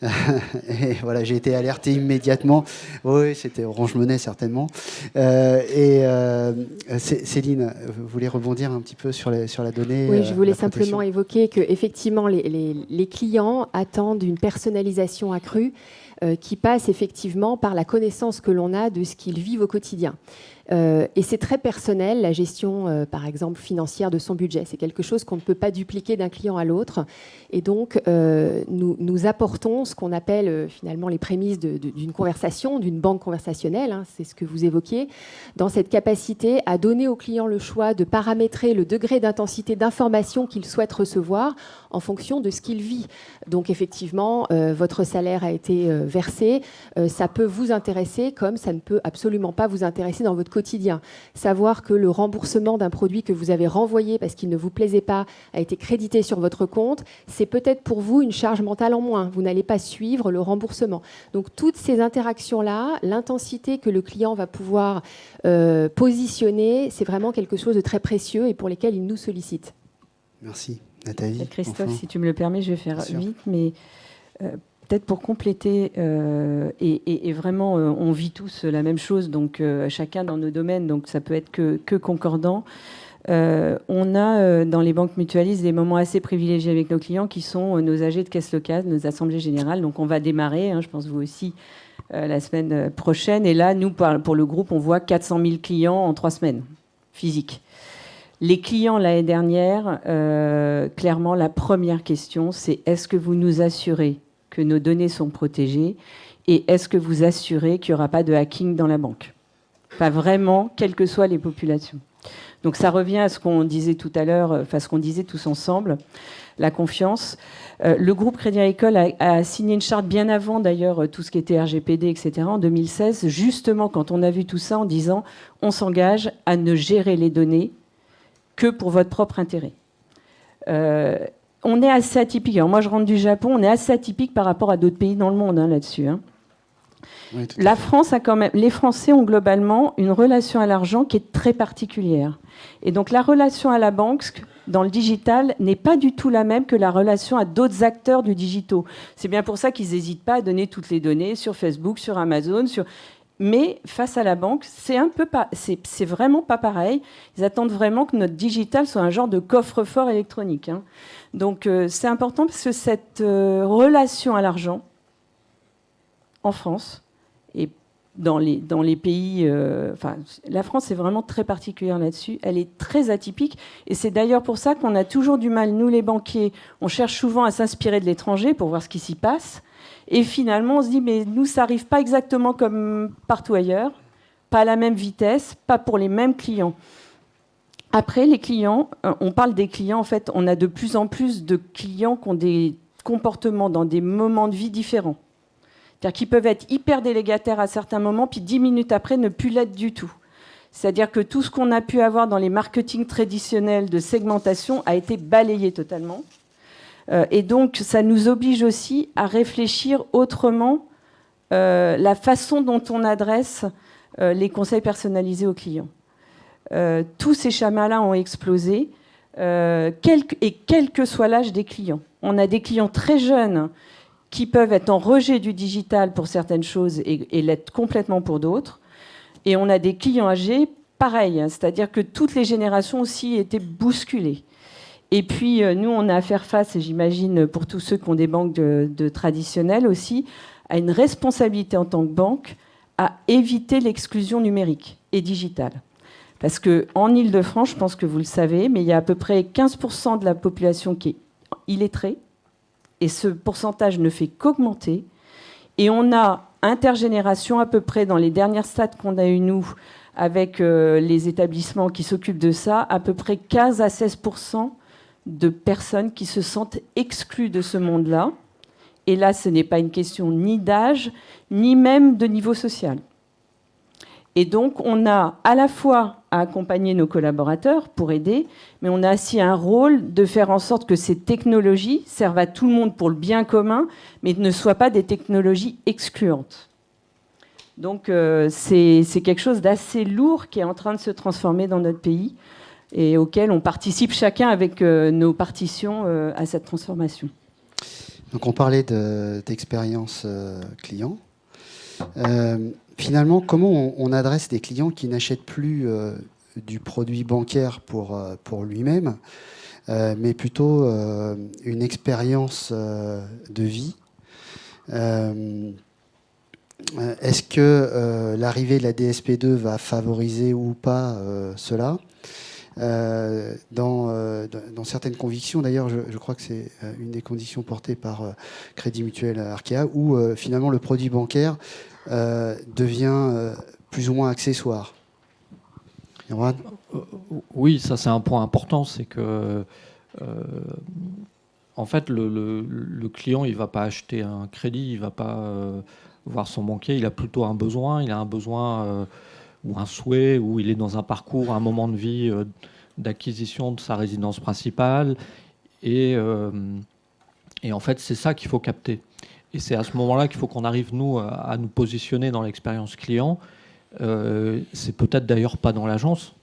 Et voilà, j'ai été alerté immédiatement. Oui, c'était Orange Money certainement. Céline, vous voulez rebondir un petit peu sur la donnée ? Oui, je voulais simplement évoquer qu'effectivement, les clients attendent une personnalisation accrue qui passe effectivement par la connaissance que l'on a de ce qu'ils vivent au quotidien. Et c'est très personnel, la gestion, par exemple, financière de son budget. C'est quelque chose qu'on ne peut pas dupliquer d'un client à l'autre. Et donc, nous apportons ce qu'on appelle finalement les prémices d'une conversation, d'une banque conversationnelle, hein, c'est ce que vous évoquiez, dans cette capacité à donner au client le choix de paramétrer le degré d'intensité d'information qu'il souhaite recevoir en fonction de ce qu'il vit. Donc, effectivement, votre salaire a été versé. Ça peut vous intéresser comme ça ne peut absolument pas vous intéresser dans votre quotidien. Savoir que le remboursement d'un produit que vous avez renvoyé parce qu'il ne vous plaisait pas a été crédité sur votre compte, c'est peut-être pour vous une charge mentale en moins. Vous n'allez pas suivre le remboursement. Donc toutes ces interactions-là, l'intensité que le client va pouvoir positionner, c'est vraiment quelque chose de très précieux et pour lesquels il nous sollicite. Merci. Nathalie. Christophe, si tu me le permets, je vais faire vite, mais peut-être pour compléter, et vraiment, on vit tous la même chose, donc chacun dans nos domaines, donc ça peut être que concordant. On a dans les banques mutualistes des moments assez privilégiés avec nos clients qui sont nos AG de caisse locale, nos assemblées générales. Donc on va démarrer, je pense vous aussi, la semaine prochaine. Et là, nous, pour le groupe, on voit 400 000 clients en 3 semaines, physiques. Les clients l'année dernière, clairement, la première question, c'est est-ce que vous nous assurez que nos données sont protégées et est-ce que vous assurez qu'il n'y aura pas de hacking dans la banque ? Pas vraiment, quelles que soient les populations. Donc ça revient à ce qu'on disait tout à l'heure, enfin ce qu'on disait tous ensemble, la confiance. Le groupe Crédit Agricole a signé une charte bien avant d'ailleurs tout ce qui était RGPD, etc. en 2016, justement quand on a vu tout ça en disant on s'engage à ne gérer les données que pour votre propre intérêt. On est assez atypique. Alors moi je rentre du Japon, on est assez atypique par rapport à d'autres pays dans le monde là-dessus. Oui, la France a quand même, les Français ont globalement une relation à l'argent qui est très particulière. Et donc la relation à la banque dans le digital n'est pas du tout la même que la relation à d'autres acteurs du digital. C'est bien pour ça qu'ils n'hésitent pas à donner toutes les données sur Facebook, sur Amazon, mais face à la banque, c'est vraiment pas pareil. Ils attendent vraiment que notre digital soit un genre de coffre-fort électronique. Donc c'est important parce que cette relation à l'argent en France, et dans les pays... la France est vraiment très particulière là-dessus. Elle est très atypique. Et c'est d'ailleurs pour ça qu'on a toujours du mal, nous les banquiers, on cherche souvent à s'inspirer de l'étranger pour voir ce qui s'y passe. Et finalement, on se dit, mais nous, ça n'arrive pas exactement comme partout ailleurs, pas à la même vitesse, pas pour les mêmes clients. Après, les clients, on parle des clients, en fait, on a de plus en plus de clients qui ont des comportements dans des moments de vie différents. C'est-à-dire qu'ils peuvent être hyper délégataires à certains moments, puis 10 minutes après, ne plus l'être du tout. C'est-à-dire que tout ce qu'on a pu avoir dans les marketing traditionnels de segmentation a été balayé totalement. Et donc, ça nous oblige aussi à réfléchir autrement la façon dont on adresse les conseils personnalisés aux clients. Tous ces schémas-là ont explosé, quel que soit l'âge des clients. On a des clients très jeunes qui peuvent être en rejet du digital pour certaines choses et l'être complètement pour d'autres. Et on a des clients âgés, pareil, c'est-à-dire que toutes les générations aussi étaient bousculées. Et puis, nous, on a à faire face, et j'imagine pour tous ceux qui ont des banques de traditionnelles aussi, à une responsabilité en tant que banque à éviter l'exclusion numérique et digitale. Parce qu'en Île-de-France, je pense que vous le savez, mais il y a à peu près 15% de la population qui est illettrée, et ce pourcentage ne fait qu'augmenter. Et on a intergénération à peu près, dans les dernières stats qu'on a eues, nous, avec les établissements qui s'occupent de ça, à peu près 15 à 16% de personnes qui se sentent exclues de ce monde-là. Et là, ce n'est pas une question ni d'âge, ni même de niveau social. Et donc, on a à la fois à accompagner nos collaborateurs pour aider, mais on a aussi un rôle de faire en sorte que ces technologies servent à tout le monde pour le bien commun, mais ne soient pas des technologies excluantes. Donc, c'est quelque chose d'assez lourd qui est en train de se transformer dans notre pays et auquel on participe chacun avec nos partitions à cette transformation. Donc, on parlait d'expérience client. Finalement, comment on adresse des clients qui n'achètent plus du produit bancaire pour lui-même, mais plutôt une expérience de vie. Est-ce que l'arrivée de la DSP2 va favoriser ou pas cela ? Dans certaines convictions, d'ailleurs, je crois que c'est une des conditions portées par Crédit Mutuel Arkea, où finalement le produit bancaire devient plus ou moins accessoire. Oui, ça c'est un point important, c'est que en fait le client il va pas acheter un crédit, il va pas voir son banquier, il a plutôt un besoin, ou un souhait, ou il est dans un parcours, un moment de vie d'acquisition de sa résidence principale, et en fait c'est ça qu'il faut capter. Et c'est à ce moment-là qu'il faut qu'on arrive, nous, à nous positionner dans l'expérience client. C'est peut-être d'ailleurs pas dans l'agence.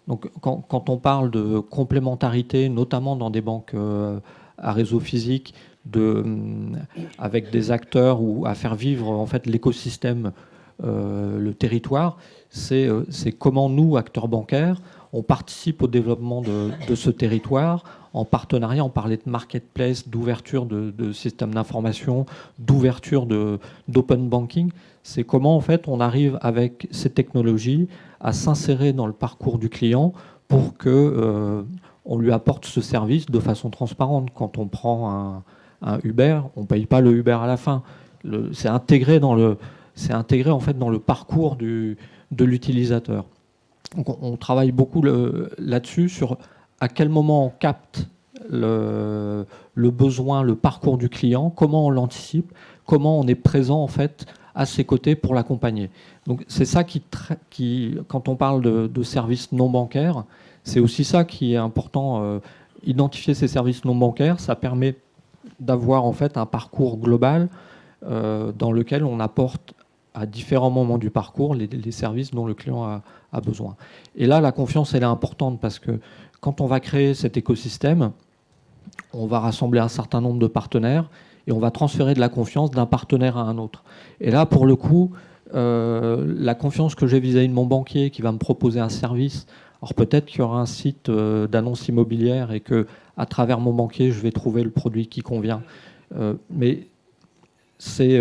Donc, quand on parle de complémentarité, notamment dans des banques à réseau physique, avec des acteurs ou à faire vivre en fait l'écosystème le territoire, c'est comment nous, acteurs bancaires, on participe au développement de ce territoire en partenariat. On parlait de marketplace, d'ouverture de systèmes d'information, d'ouverture d'open banking. C'est comment en fait on arrive avec ces technologies à s'insérer dans le parcours du client pour que on lui apporte ce service de façon transparente. Quand on prend un Uber, on ne paye pas le Uber à la fin. C'est intégré en fait dans le parcours de l'utilisateur. Donc on travaille beaucoup là-dessus, sur à quel moment on capte le besoin, le parcours du client, comment on l'anticipe, comment on est présent en fait à ses côtés pour l'accompagner. Donc c'est ça qui quand on parle de services non bancaires, c'est aussi ça qui est important. Identifier ces services non bancaires, ça permet d'avoir en fait un parcours global dans lequel on apporte à différents moments du parcours les services dont le client a besoin. Et là, la confiance, elle est importante parce que quand on va créer cet écosystème, on va rassembler un certain nombre de partenaires et on va transférer de la confiance d'un partenaire à un autre. Et là, pour le coup, la confiance que j'ai vis-à-vis de mon banquier qui va me proposer un service, alors peut-être qu'il y aura un site d'annonce immobilière et que à travers mon banquier, je vais trouver le produit qui convient. Mais c'est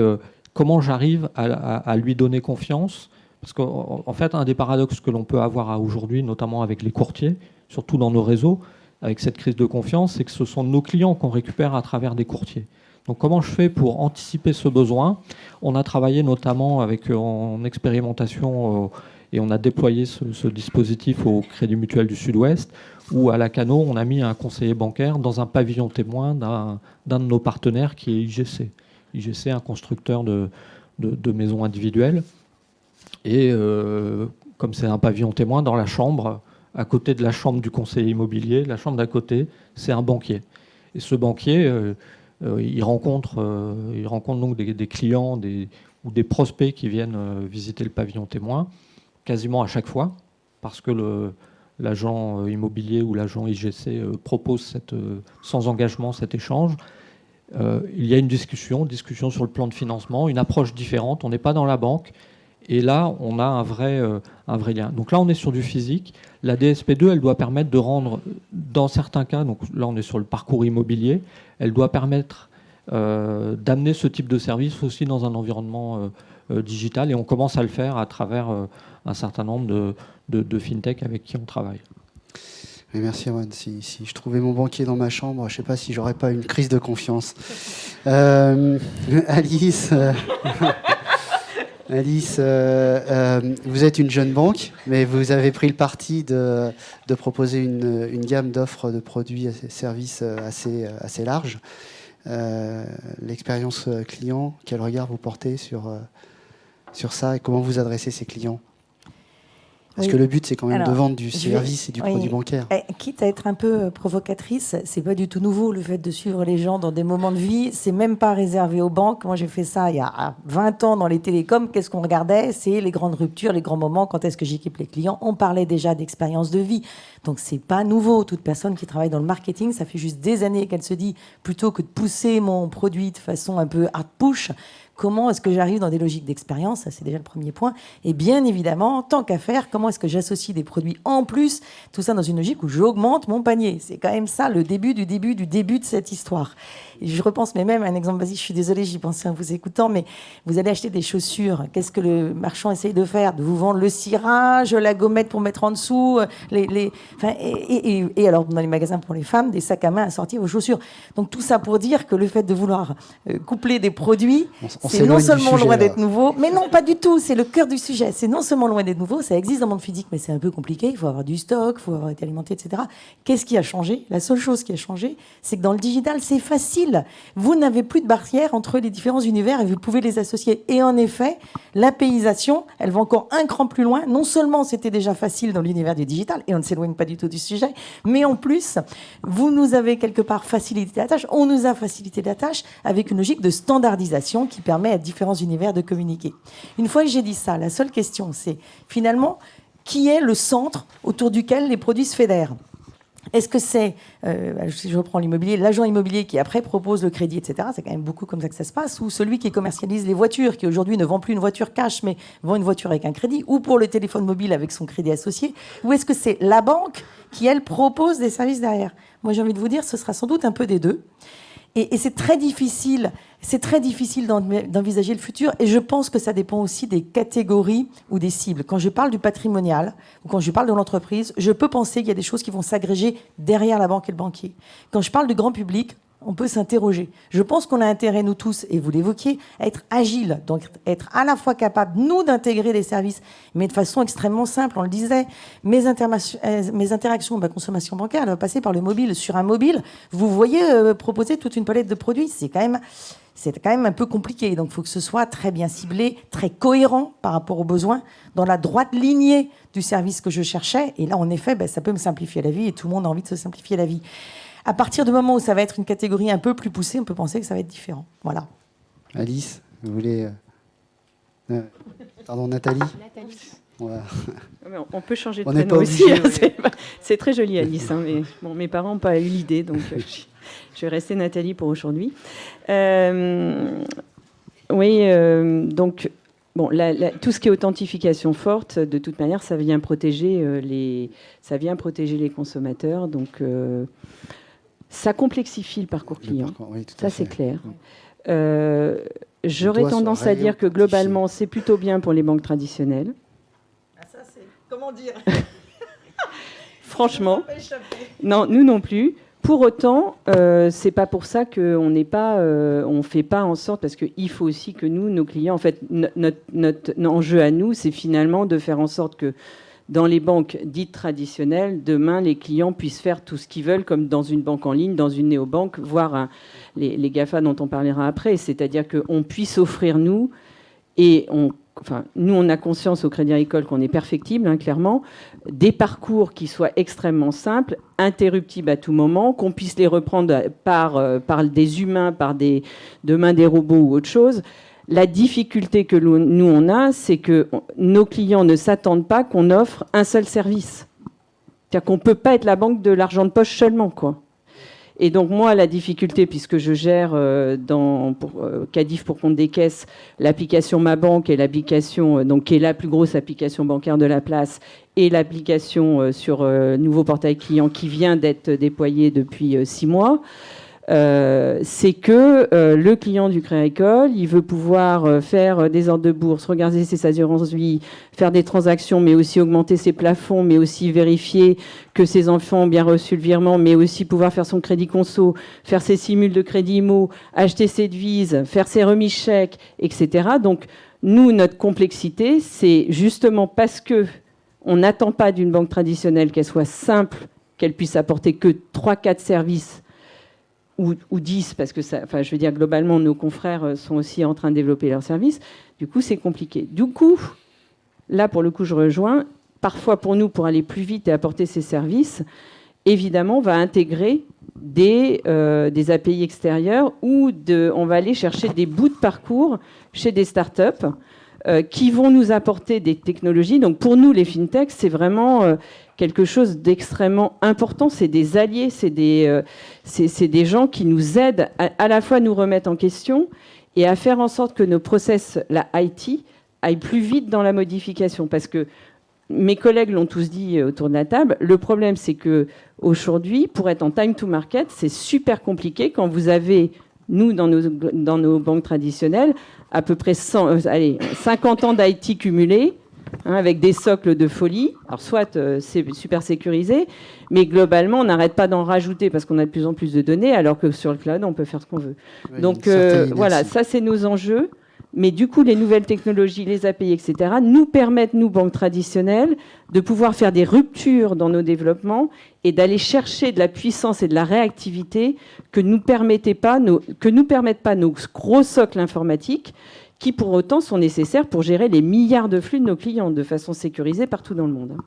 comment j'arrive à lui donner confiance. Parce qu'en fait, un des paradoxes que l'on peut avoir aujourd'hui, notamment avec les courtiers, surtout dans nos réseaux, avec cette crise de confiance, c'est que ce sont nos clients qu'on récupère à travers des courtiers. Donc comment je fais pour anticiper ce besoin? On a travaillé notamment en expérimentation et on a déployé ce dispositif au Crédit Mutuel du Sud-Ouest, où à Lacanau, on a mis un conseiller bancaire dans un pavillon témoin d'un de nos partenaires qui est IGC. IGC, un constructeur de maisons individuelles. Et comme c'est un pavillon témoin, dans la chambre, à côté de la chambre du conseiller immobilier, la chambre d'à côté, c'est un banquier. Et ce banquier, il rencontre donc des clients ou des prospects qui viennent visiter le pavillon témoin, quasiment à chaque fois, parce que l'agent immobilier ou l'agent IGC propose sans engagement cet échange. Il y a une discussion sur le plan de financement, une approche différente. On n'est pas dans la banque. Et là, on a un vrai lien. Donc là, on est sur du physique. La DSP2, elle doit permettre de rendre, dans certains cas, donc là, on est sur le parcours immobilier, elle doit permettre d'amener ce type de service aussi dans un environnement digital. Et on commence à le faire à travers un certain nombre de fintech avec qui on travaille. Mais merci, Erwan. Si je trouvais mon banquier dans ma chambre, je ne sais pas si j'aurais pas une crise de confiance. Alice... Alice, vous êtes une jeune banque, mais vous avez pris le parti de proposer une gamme d'offres de produits et services assez large. L'expérience client, quel regard vous portez sur ça et comment vous adressez ces clients? Parce que le but, c'est quand même de vendre du service et du produit bancaire. Quitte à être un peu provocatrice, c'est pas du tout nouveau le fait de suivre les gens dans des moments de vie. C'est même pas réservé aux banques. Moi, j'ai fait ça il y a 20 ans dans les télécoms. Qu'est-ce qu'on regardait? C'est les grandes ruptures, les grands moments. Quand est-ce que j'équipe les clients? On parlait déjà d'expérience de vie. Donc, c'est pas nouveau. Toute personne qui travaille dans le marketing, ça fait juste des années qu'elle se dit, plutôt que de pousser mon produit de façon un peu hard push, comment est-ce que j'arrive dans des logiques d'expérience? Ça, c'est déjà le premier point. Et bien évidemment, tant qu'à faire, comment est-ce que j'associe des produits en plus? Tout ça dans une logique où j'augmente mon panier. C'est quand même ça, le début de cette histoire. Et je repense même à un exemple basique. Je suis désolée, j'y pensais en vous écoutant, mais vous allez acheter des chaussures. Qu'est-ce que le marchand essaye de faire? De vous vendre le cirage, la gommette pour mettre en dessous, et alors dans les magasins pour les femmes, des sacs à main assortis aux chaussures. Donc tout ça pour dire que le fait de vouloir coupler des produits, c'est non seulement loin d'être nouveau, mais non, pas du tout, c'est le cœur du sujet. C'est non seulement loin d'être nouveau, ça existe dans le monde physique, mais c'est un peu compliqué, il faut avoir du stock, il faut avoir été alimenté, etc. Qu'est-ce qui a changé? La seule chose qui a changé, c'est que dans le digital, c'est facile. Vous n'avez plus de barrière entre les différents univers et vous pouvez les associer. Et en effet, l'APIsation, elle va encore un cran plus loin. Non seulement c'était déjà facile dans l'univers du digital, et on ne s'éloigne pas du tout du sujet, mais en plus, vous nous avez quelque part facilité la tâche, on nous a facilité la tâche avec une logique de standardisation qui permet à différents univers de communiquer. Une fois que j'ai dit ça, la seule question, c'est finalement, qui est le centre autour duquel les produits se fédèrent? Est-ce que c'est, si je reprends l'immobilier, l'agent immobilier qui après propose le crédit, etc. C'est quand même beaucoup comme ça que ça se passe. Ou celui qui commercialise les voitures, qui aujourd'hui ne vend plus une voiture cash, mais vend une voiture avec un crédit. Ou pour le téléphone mobile avec son crédit associé. Ou est-ce que c'est la banque qui, elle, propose des services derrière? Moi, j'ai envie de vous dire, ce sera sans doute un peu des deux. Et c'est très difficile d'envisager le futur. Et je pense que ça dépend aussi des catégories ou des cibles. Quand je parle du patrimonial ou quand je parle de l'entreprise, je peux penser qu'il y a des choses qui vont s'agréger derrière la banque et le banquier. Quand je parle du grand public, on peut s'interroger. Je pense qu'on a intérêt, nous tous, et vous l'évoquiez, à être agile, donc être à la fois capable, nous, d'intégrer des services, mais de façon extrêmement simple. On le disait, mes interactions, ma consommation bancaire, elle va passer par le mobile. Sur un mobile, vous voyez proposer toute une palette de produits. C'est quand même un peu compliqué. Donc, il faut que ce soit très bien ciblé, très cohérent par rapport aux besoins, dans la droite lignée du service que je cherchais. Et là, en effet, ça peut me simplifier la vie et tout le monde a envie de se simplifier la vie. À partir du moment où ça va être une catégorie un peu plus poussée, on peut penser que ça va être différent. Voilà. Alice, vous voulez... Pardon, Nathalie. On peut changer de On n'est prénom pas aussi. obligé, C'est très joli, Alice. Mais bon, mes parents n'ont pas eu l'idée, donc je vais rester Nathalie pour aujourd'hui. Donc... Bon, tout ce qui est authentification forte, de toute manière, ça vient protéger les consommateurs. Donc, ça complexifie le parcours client. Oui, ça, c'est clair. J'aurais tendance à dire que globalement, c'est plutôt bien pour les banques traditionnelles. Ça, c'est... Comment dire? Franchement. Non, nous non plus. Pour autant, c'est pas pour ça qu'on n'est pas, on fait pas en sorte, parce qu'il faut aussi que nous, nos clients, en fait, notre enjeu à nous, c'est finalement de faire en sorte que dans les banques dites traditionnelles, demain, les clients puissent faire tout ce qu'ils veulent, comme dans une banque en ligne, dans une néobanque, voire les GAFA dont on parlera après. C'est-à-dire qu'on puisse offrir, nous, et nous, on a conscience au Crédit Agricole qu'on est perfectible, clairement, des parcours qui soient extrêmement simples, interruptibles à tout moment, qu'on puisse les reprendre par des humains, demain des robots ou autre chose. La difficulté que nous, on a, c'est que nos clients ne s'attendent pas qu'on offre un seul service. C'est-à-dire qu'on ne peut pas être la banque de l'argent de poche seulement, quoi. Et donc, moi, la difficulté, puisque je gère Cadif pour compte des caisses, l'application Ma Banque et l'application, qui est la plus grosse application bancaire de la place, et l'application sur nouveau portail client qui vient d'être déployée depuis 6 mois, c'est que le client du Crédit Agricole, il veut pouvoir faire des ordres de bourse, regarder ses assurances vie, faire des transactions, mais aussi augmenter ses plafonds, mais aussi vérifier que ses enfants ont bien reçu le virement, mais aussi pouvoir faire son crédit conso, faire ses simules de crédit IMO, acheter ses devises, faire ses remises chèques, etc. Donc, nous, notre complexité, c'est justement parce que on n'attend pas d'une banque traditionnelle qu'elle soit simple, qu'elle puisse apporter que 3-4 services ou 10, parce que je veux dire, globalement, nos confrères sont aussi en train de développer leurs services. Du coup, c'est compliqué. Du coup, là, pour le coup, je rejoins. Parfois, pour nous, pour aller plus vite et apporter ces services, évidemment, on va intégrer des API extérieures ou on va aller chercher des bouts de parcours chez des startups qui vont nous apporter des technologies. Donc, pour nous, les fintechs, c'est vraiment quelque chose d'extrêmement important. C'est des alliés, c'est des gens qui nous aident à la fois à nous remettre en question et à faire en sorte que nos process, la IT, aillent plus vite dans la modification. Parce que mes collègues l'ont tous dit autour de la table, le problème, c'est qu'aujourd'hui, pour être en time to market, c'est super compliqué quand vous avez, nous, dans nos banques traditionnelles, à peu près 50 ans d'IT cumulés, avec des socles de folie. Alors, soit c'est super sécurisé, mais globalement, on n'arrête pas d'en rajouter parce qu'on a de plus en plus de données, alors que sur le cloud, on peut faire ce qu'on veut. Oui, donc, voilà, ça, c'est nos enjeux. Mais du coup, les nouvelles technologies, les API, etc., nous permettent, nous, banques traditionnelles, de pouvoir faire des ruptures dans nos développements et d'aller chercher de la puissance et de la réactivité que nous permettent pas nos gros socles informatiques qui, pour autant, sont nécessaires pour gérer les milliards de flux de nos clients de façon sécurisée partout dans le monde.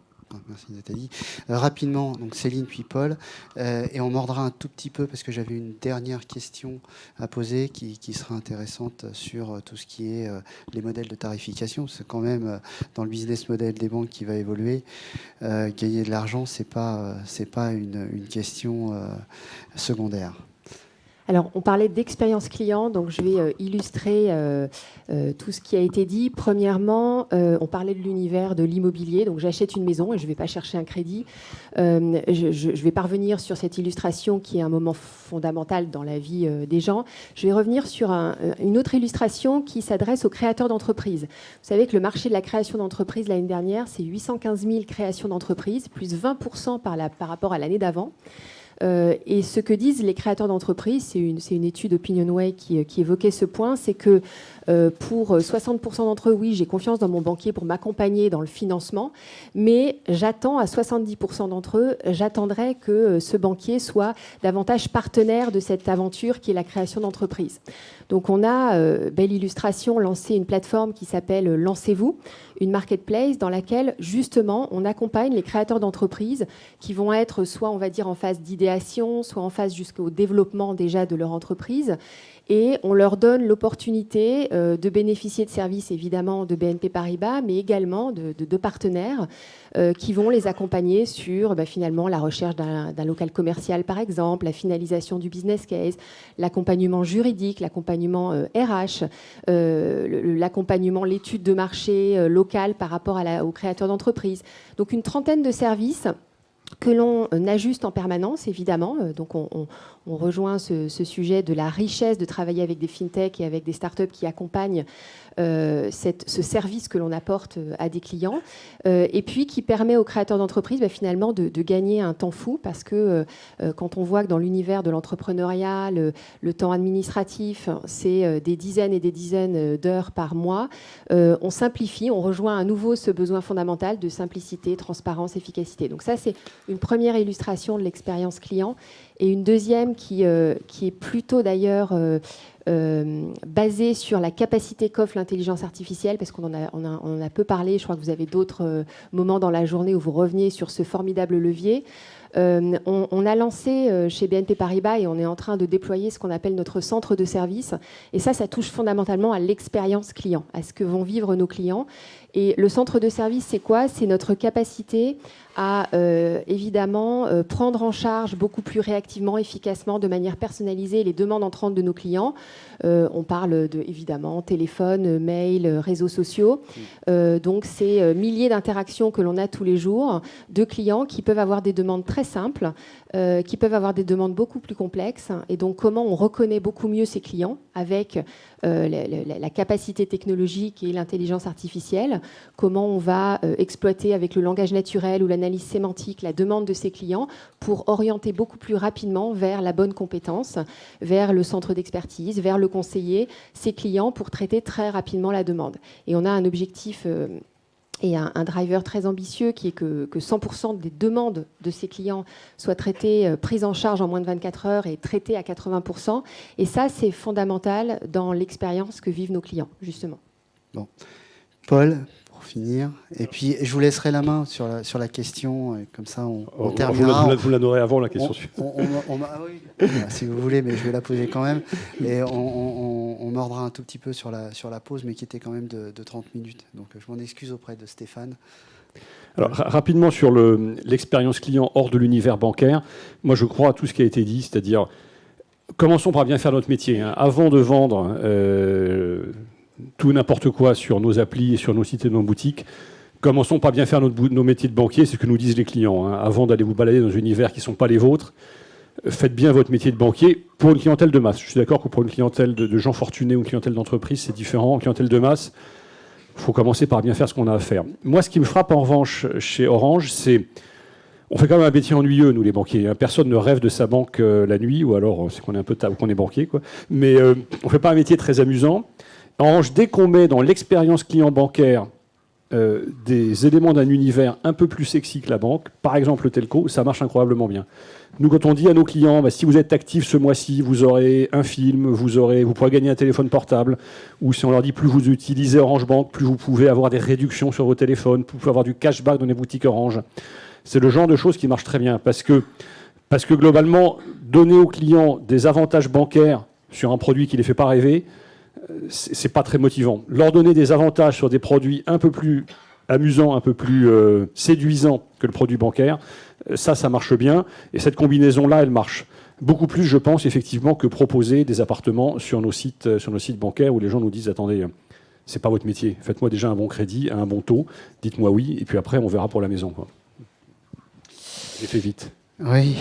Merci Nathalie. Rapidement, donc Céline puis Paul, et on mordra un tout petit peu parce que j'avais une dernière question à poser qui sera intéressante sur tout ce qui est les modèles de tarification. C'est quand même dans le business model des banques qui va évoluer. Gagner de l'argent, c'est pas une question secondaire. Alors, on parlait d'expérience client, donc je vais illustrer tout ce qui a été dit. Premièrement, on parlait de l'univers de l'immobilier. Donc, j'achète une maison et je ne vais pas chercher un crédit. Je vais parvenir sur cette illustration qui est un moment fondamental dans la vie des gens. Je vais revenir sur une autre illustration qui s'adresse aux créateurs d'entreprises. Vous savez que le marché de la création d'entreprises l'année dernière, c'est 815 000 créations d'entreprises, plus 20% par rapport à l'année d'avant. Et ce que disent les créateurs d'entreprises, c'est une étude OpinionWay qui évoquait ce point, c'est que pour 60% d'entre eux, oui, j'ai confiance dans mon banquier pour m'accompagner dans le financement, mais j'attends à 70% d'entre eux, j'attendrai que ce banquier soit davantage partenaire de cette aventure qui est la création d'entreprise. Donc on a, belle illustration, lancé une plateforme qui s'appelle Lancez-vous, une marketplace dans laquelle justement on accompagne les créateurs d'entreprises qui vont être soit on va dire en phase d'idéation, soit en phase jusqu'au développement déjà de leur entreprise. Et on leur donne l'opportunité de bénéficier de services évidemment de BNP Paribas, mais également de partenaires qui vont les accompagner sur finalement la recherche d'un local commercial par exemple, la finalisation du business case, l'accompagnement juridique, l'accompagnement RH, l'accompagnement, l'étude de marché local par rapport aux créateurs d'entreprises. Donc une trentaine de services que l'on ajuste en permanence, évidemment. Donc, on rejoint ce sujet de la richesse de travailler avec des fintechs et avec des startups qui accompagnent ce service que l'on apporte à des clients, et puis qui permet aux créateurs d'entreprises finalement de gagner un temps fou, parce que quand on voit que dans l'univers de l'entrepreneuriat, le temps administratif, c'est des dizaines et des dizaines d'heures par mois, on simplifie, on rejoint à nouveau ce besoin fondamental de simplicité, transparence, efficacité. Donc ça, c'est une première illustration de l'expérience client. Et une deuxième qui est plutôt d'ailleurs basée sur la capacité qu'offre l'intelligence artificielle, parce qu'on en a peu parlé. Je crois que vous avez d'autres moments dans la journée où vous reveniez sur ce formidable levier. On a lancé chez BNP Paribas et on est en train de déployer ce qu'on appelle notre centre de service. Et ça touche fondamentalement à l'expérience client, à ce que vont vivre nos clients. Et le centre de service, c'est quoi ? C'est notre capacité à évidemment prendre en charge beaucoup plus réactivement, efficacement, de manière personnalisée les demandes entrantes de nos clients. On parle évidemment téléphone, mail, réseaux sociaux. Donc c'est milliers d'interactions que l'on a tous les jours de clients qui peuvent avoir des demandes très simples, qui peuvent avoir des demandes beaucoup plus complexes. Et donc comment on reconnaît beaucoup mieux ces clients avec la capacité technologique et l'intelligence artificielle, comment on va exploiter avec le langage naturel ou l'analyse sémantique la demande de ces clients pour orienter beaucoup plus rapidement vers la bonne compétence, vers le centre d'expertise, vers le conseiller, ces clients pour traiter très rapidement la demande. Et on a un objectif et un driver très ambitieux qui est que 100% des demandes de ces clients soient traitées, prises en charge en moins de 24 heures et traitées à 80%. Et ça, c'est fondamental dans l'expérience que vivent nos clients, justement. Bon. Paul, pour finir. Et puis, je vous laisserai la main sur la question. Et comme ça, on terminera. Vous la donnerez avant la question suivante. Oui, si vous voulez, mais je vais la poser quand même. Et on mordra un tout petit peu sur la pause, mais qui était quand même de 30 minutes. Donc, je m'en excuse auprès de Stéphane. Alors, rapidement sur l'expérience client hors de l'univers bancaire, moi, je crois à tout ce qui a été dit, c'est-à-dire, commençons par bien faire notre métier. Avant de vendre tout n'importe quoi sur nos applis et sur nos sites et nos boutiques, commençons par bien faire nos métiers de banquier, c'est ce que nous disent les clients. Avant d'aller vous balader dans un univers qui ne sont pas les vôtres, faites bien votre métier de banquier pour une clientèle de masse. Je suis d'accord que pour une clientèle de gens fortunés ou une clientèle d'entreprise, c'est différent. En clientèle de masse, il faut commencer par bien faire ce qu'on a à faire. Moi, ce qui me frappe en revanche chez Orange, c'est... On fait quand même un métier ennuyeux, nous, les banquiers. Personne ne rêve de sa banque la nuit, ou alors c'est qu'on est un peu ou qu'on est banquier, quoi. Mais on ne fait pas un métier très amusant. Orange, dès qu'on met dans l'expérience client bancaire des éléments d'un univers un peu plus sexy que la banque, par exemple le telco, ça marche incroyablement bien. Nous, quand on dit à nos clients, si vous êtes actif ce mois-ci, vous aurez un film, vous pourrez gagner un téléphone portable, ou si on leur dit plus vous utilisez Orange Bank, plus vous pouvez avoir des réductions sur vos téléphones, plus vous pouvez avoir du cashback dans les boutiques Orange. C'est le genre de choses qui marchent très bien, parce que globalement, donner aux clients des avantages bancaires sur un produit qui ne les fait pas rêver, c'est pas très motivant. Leur donner des avantages sur des produits un peu plus amusants, un peu plus séduisants que le produit bancaire, ça marche bien. Et cette combinaison-là, elle marche. Beaucoup plus, je pense, effectivement, que proposer des appartements sur nos sites bancaires où les gens nous disent « Attendez, c'est pas votre métier. Faites-moi déjà un bon crédit, à un bon taux. Dites-moi oui, et puis après, on verra pour la maison. » J'ai fait vite. Oui,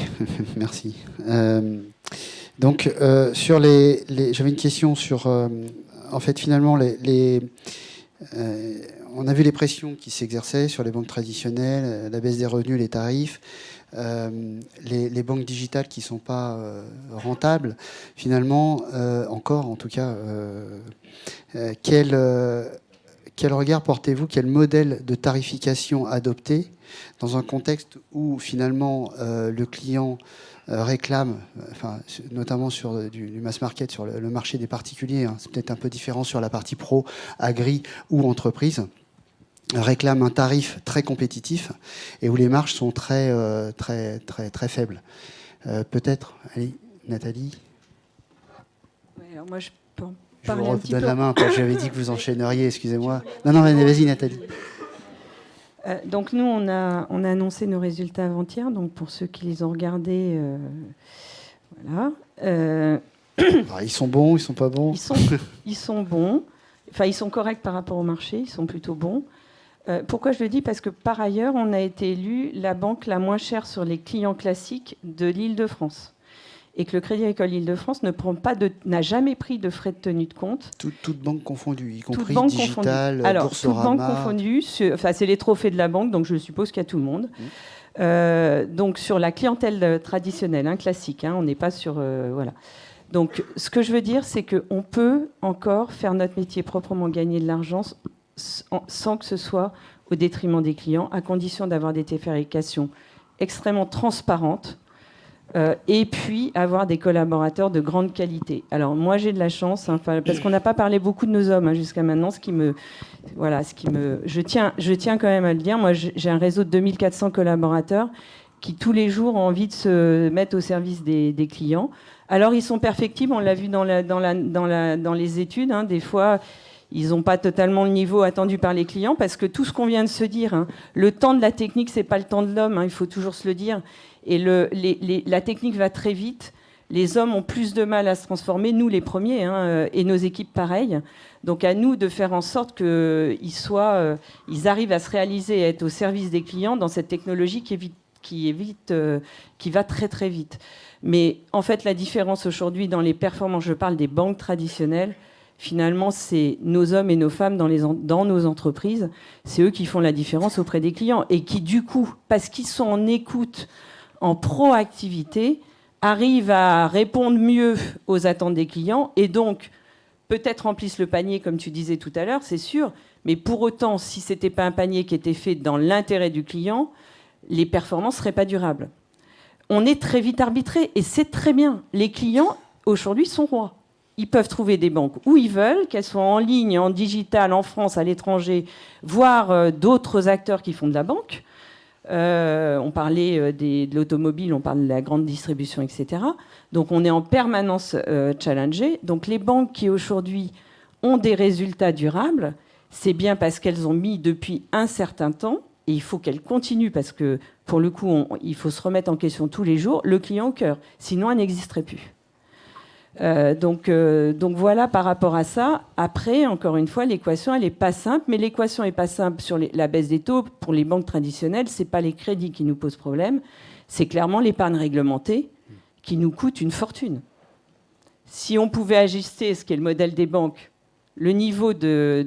merci. Donc, j'avais une question sur... en fait, finalement, on a vu les pressions qui s'exerçaient sur les banques traditionnelles, la baisse des revenus, les tarifs, les banques digitales qui ne sont pas rentables. Finalement, encore en tout cas, quel regard portez-vous, quel modèle de tarification adopter dans un contexte où finalement le client réclame, notamment sur du mass market, sur le marché des particuliers, hein, c'est peut-être un peu différent sur la partie pro, agri ou entreprise, réclame un tarif très compétitif et où les marges sont très faibles. Peut-être, allez, Nathalie. Ouais, alors moi, je peux en Je parler vous un petit redonne peu. la main, j'avais dit que vous enchaîneriez, excusez-moi. Non, vas-y, Nathalie. Donc nous, on a annoncé nos résultats avant-hier. Donc pour ceux qui les ont regardés, voilà. Ils sont bons, ils sont pas bons. Ils sont bons. Enfin, ils sont corrects par rapport au marché. Ils sont plutôt bons. Pourquoi je le dis? Parce que par ailleurs, on a été élu la banque la moins chère sur les clients classiques de l'Île-de-France. Et que le Crédit Agricole Île-de-France n'a jamais pris de frais de tenue de compte. Toutes banques confondues, y compris banque Digital, Alors, Boursorama. toutes banques confondues. C'est les trophées de la banque, donc je suppose qu'il y a tout le monde. Donc sur la clientèle traditionnelle, classique, on n'est pas sur... voilà. Donc ce que je veux dire, c'est qu'on peut encore faire notre métier proprement, gagner de l'argent sans que ce soit au détriment des clients, à condition d'avoir des tarifications extrêmement transparentes, et puis avoir des collaborateurs de grande qualité. Alors moi j'ai de la chance, parce qu'on n'a pas parlé beaucoup de nos hommes jusqu'à maintenant, je tiens quand même à le dire. Moi j'ai un réseau de 2400 collaborateurs qui tous les jours ont envie de se mettre au service des clients. Alors ils sont perfectibles, on l'a vu dans les études, des fois ils n'ont pas totalement le niveau attendu par les clients, parce que tout ce qu'on vient de se dire, le temps de la technique, c'est pas le temps de l'homme, il faut toujours se le dire. Et la technique va très vite. Les hommes ont plus de mal à se transformer, nous les premiers, et nos équipes pareil. Donc à nous de faire en sorte qu'ils arrivent à se réaliser, à être au service des clients dans cette technologie qui va très très vite. Mais en fait, la différence aujourd'hui dans les performances, je parle des banques traditionnelles, finalement, c'est nos hommes et nos femmes dans nos entreprises, c'est eux qui font la différence auprès des clients et qui, du coup, parce qu'ils sont en écoute, en proactivité, arrivent à répondre mieux aux attentes des clients et donc peut-être remplissent le panier, comme tu disais tout à l'heure, c'est sûr, mais pour autant, si ce n'était pas un panier qui était fait dans l'intérêt du client, les performances ne seraient pas durables. On est très vite arbitré et c'est très bien. Les clients, aujourd'hui, sont rois. Ils peuvent trouver des banques où ils veulent, qu'elles soient en ligne, en digital, en France, à l'étranger, voire d'autres acteurs qui font de la banque. On parlait de l'automobile, on parle de la grande distribution, etc. Donc on est en permanence challengé. Donc les banques qui aujourd'hui ont des résultats durables, c'est bien parce qu'elles ont mis depuis un certain temps, et il faut qu'elles continuent parce que pour le coup, il faut se remettre en question tous les jours, le client au cœur. Sinon, elle n'existerait plus. Donc voilà par rapport à ça. Après, encore une fois, l'équation, elle n'est pas simple, mais l'équation n'est pas simple sur la baisse des taux. Pour les banques traditionnelles, ce n'est pas les crédits qui nous posent problème, c'est clairement l'épargne réglementée qui nous coûte une fortune. Si on pouvait ajuster ce qui est le modèle des banques, le niveau de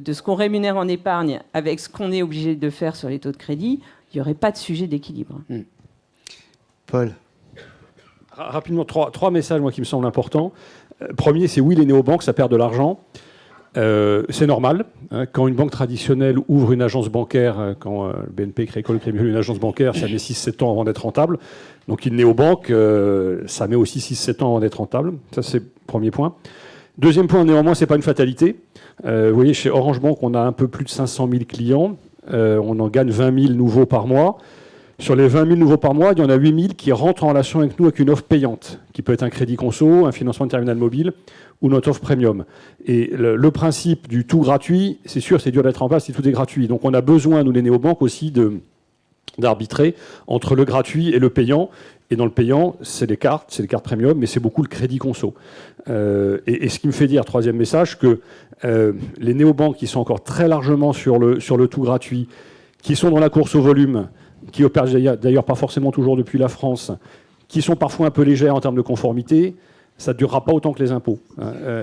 ce qu'on rémunère en épargne avec ce qu'on est obligé de faire sur les taux de crédit, il n'y aurait pas de sujet d'équilibre. Paul. Rapidement, trois messages moi, qui me semblent importants. Premier, c'est oui, les néobanques, ça perd de l'argent. C'est normal. Quand une banque traditionnelle ouvre une agence bancaire, quand le BNP crée une agence bancaire, ça met 6-7 ans avant d'être rentable. Donc une néobanque, ça met aussi 6-7 ans avant d'être rentable. Ça, c'est le premier point. Deuxième point, néanmoins, ce n'est pas une fatalité. Vous voyez, chez Orange Bank, on a un peu plus de 500 000 clients. On en gagne 20 000 nouveaux par mois. Sur les 20 000 nouveaux par mois, il y en a 8 000 qui rentrent en relation avec nous avec une offre payante, qui peut être un crédit conso, un financement de terminal mobile ou notre offre premium. Et le principe du tout gratuit, c'est sûr, c'est dur d'être en place si tout est gratuit. Donc on a besoin, nous les néobanques aussi, d'arbitrer entre le gratuit et le payant. Et dans le payant, c'est les cartes premium, mais c'est beaucoup le crédit conso. Et ce qui me fait dire, troisième message, que les néobanques qui sont encore très largement sur le tout gratuit, qui sont dans la course au volume, qui opèrent d'ailleurs pas forcément toujours depuis la France, qui sont parfois un peu légères en termes de conformité, ça ne durera pas autant que les impôts.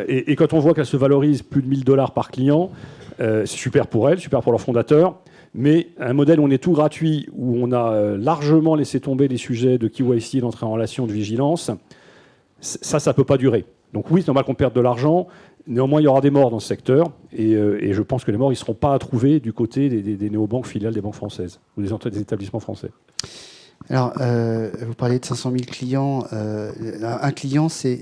Et quand on voit qu'elles se valorisent plus de $1000 par client, c'est super pour elles, super pour leurs fondateurs. Mais un modèle où on est tout gratuit, où on a largement laissé tomber les sujets de KYC, d'entrée en relation, de vigilance, ça ne peut pas durer. Donc oui, c'est normal qu'on perde de l'argent. Néanmoins, il y aura des morts dans ce secteur. Et je pense que les morts, ils ne seront pas à trouver du côté des néobanques filiales des banques françaises ou des établissements français. Alors, vous parlez de 500 000 clients. Un client, c'est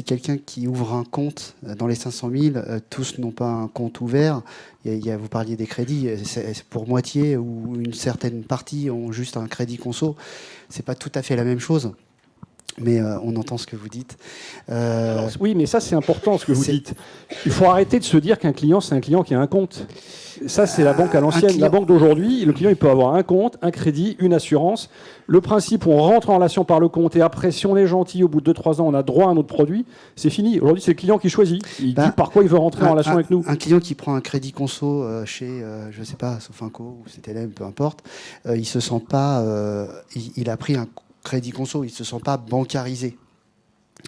quelqu'un qui ouvre un compte. Dans les 500 000, tous n'ont pas un compte ouvert. Vous parliez des crédits. C'est pour moitié ou une certaine partie ont juste un crédit conso. C'est pas tout à fait la même chose. Mais on entend ce que vous dites. Alors, oui, mais ça, c'est important ce que vous dites. Il faut arrêter de se dire qu'un client, c'est un client qui a un compte. Ça, c'est la banque à l'ancienne. La banque d'aujourd'hui, le client, il peut avoir un compte, un crédit, une assurance. Le principe, on rentre en relation par le compte et après, si on est gentil, au bout de 2-3 ans, on a droit à un autre produit, c'est fini. Aujourd'hui, c'est le client qui choisit. Il dit par quoi il veut rentrer en relation avec nous. Un client qui prend un crédit conso chez, je ne sais pas, Sofinco ou CTLM, peu importe, il ne se sent pas... il a pris un crédit conso, il ne se sent pas bancarisé.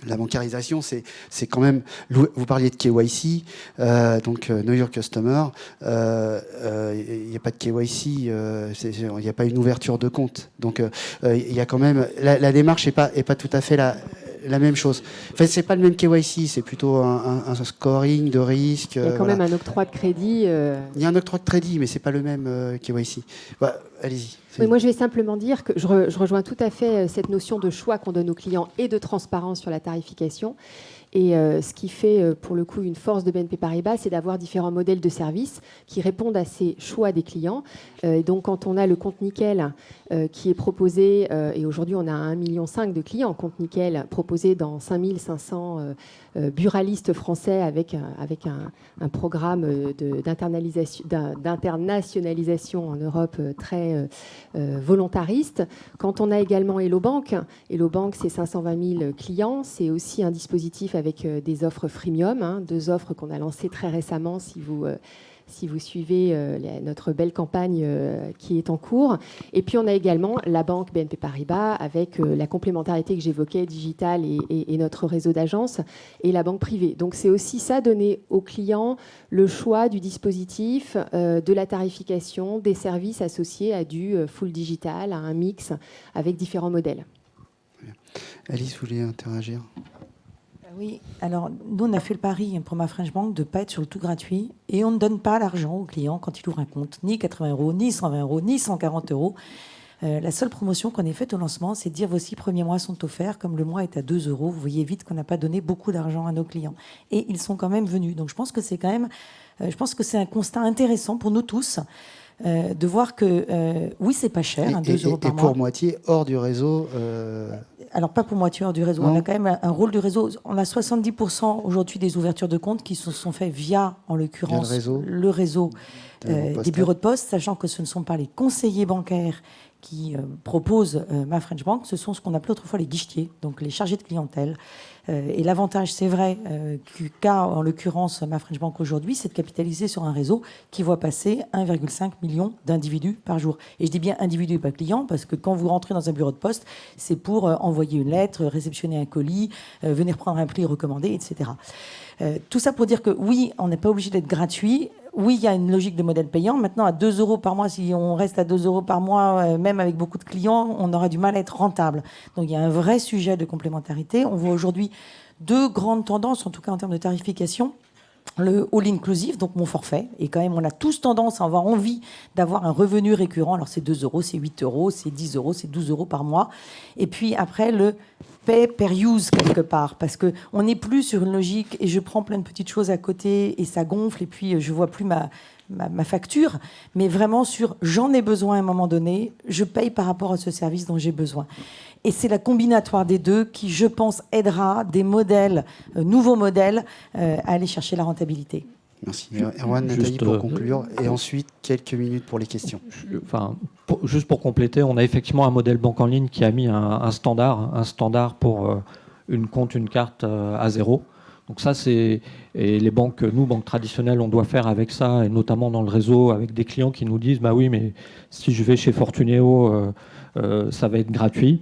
La bancarisation, c'est quand même... Vous parliez de KYC, donc Know Your Customer. Il n'y a pas de KYC, il n'y a pas une ouverture de compte. Donc, il y a quand même... La démarche n'est pas tout à fait la même chose. En fait, c'est pas le même KYC, c'est plutôt un scoring de risque. Il y a quand même un octroi de crédit. Il y a un octroi de crédit, mais c'est pas le même KYC. Bah, allez-y. Oui, moi, je vais simplement dire que je rejoins tout à fait cette notion de choix qu'on donne aux clients et de transparence sur la tarification. Et ce qui fait, pour le coup, une force de BNP Paribas, c'est d'avoir différents modèles de services qui répondent à ces choix des clients. Et donc, quand on a le compte nickel qui est proposé, et aujourd'hui, on a 1,5 million de clients compte nickel proposé dans 5500 buralistes français avec un programme d'internationalisation en Europe très volontariste. Quand on a également Hello Bank, c'est 520 000 clients. C'est aussi un dispositif avec des offres freemium, 2 offres qu'on a lancées très récemment si vous suivez notre belle campagne qui est en cours. Et puis on a également la banque BNP Paribas avec la complémentarité que j'évoquais, digitale et notre réseau d'agences, et la banque privée. Donc c'est aussi ça, donner aux clients le choix du dispositif, de la tarification, des services associés à du full digital, à un mix avec différents modèles. Alice, vous voulez interagir ? Oui, alors nous on a fait le pari pour ma French Bank de ne pas être sur le tout gratuit et on ne donne pas l'argent au client quand il ouvre un compte, ni 80 €, ni 120 €, ni 140 €. La seule promotion qu'on ait faite au lancement, c'est de dire vos 6 premiers mois sont offerts, comme le mois est à 2 €. Vous voyez vite qu'on n'a pas donné beaucoup d'argent à nos clients. Et ils sont quand même venus. Donc je pense que c'est quand même, un constat intéressant pour nous tous. De voir que, oui, c'est pas cher, 2 € par mois. Et pour moitié hors du réseau Alors, pas pour moitié hors du réseau. Non. On a quand même un rôle du réseau. On a 70% aujourd'hui des ouvertures de comptes qui se sont faites via, en l'occurrence, le réseau des bureaux de poste, sachant que ce ne sont pas les conseillers bancaires qui proposent ma French Bank, ce sont ce qu'on appelait autrefois les guichetiers, donc les chargés de clientèle. Et l'avantage, c'est vrai, qu'a en l'occurrence ma French Bank aujourd'hui, c'est de capitaliser sur un réseau qui voit passer 1,5 million d'individus par jour. Et je dis bien individus et pas clients, parce que quand vous rentrez dans un bureau de poste, c'est pour envoyer une lettre, réceptionner un colis, venir prendre un pli recommandé, etc. Tout ça pour dire que oui, on n'est pas obligé d'être gratuit. Oui, il y a une logique de modèle payant. Maintenant, à 2 € par mois, si on reste à 2 € par mois, même avec beaucoup de clients, on aura du mal à être rentable. Donc, il y a un vrai sujet de complémentarité. On voit aujourd'hui 2 grandes tendances, en tout cas en termes de tarification. le all-inclusive, donc mon forfait. Et quand même, on a tous tendance à avoir envie d'avoir un revenu récurrent. Alors, c'est 2 euros, c'est 8 euros, c'est 10 euros, c'est 12 euros par mois. Et puis après, le pay per use, quelque part. Parce qu'on n'est plus sur une logique et je prends plein de petites choses à côté et ça gonfle et puis je ne vois plus ma facture. Mais vraiment sur j'en ai besoin à un moment donné, je paye par rapport à ce service dont j'ai besoin. Et c'est la combinatoire des deux qui, je pense, aidera des modèles, nouveaux modèles, à aller chercher la rentabilité. Merci. Erwan, Nathalie, pour conclure. Et ensuite, quelques minutes pour les questions. Juste pour compléter, on a effectivement un modèle banque en ligne qui a mis un standard pour une carte à 0. Donc ça, et les banques, nous, banques traditionnelles, on doit faire avec ça, et notamment dans le réseau, avec des clients qui nous disent, bah oui, mais si je vais chez Fortuneo, ça va être gratuit.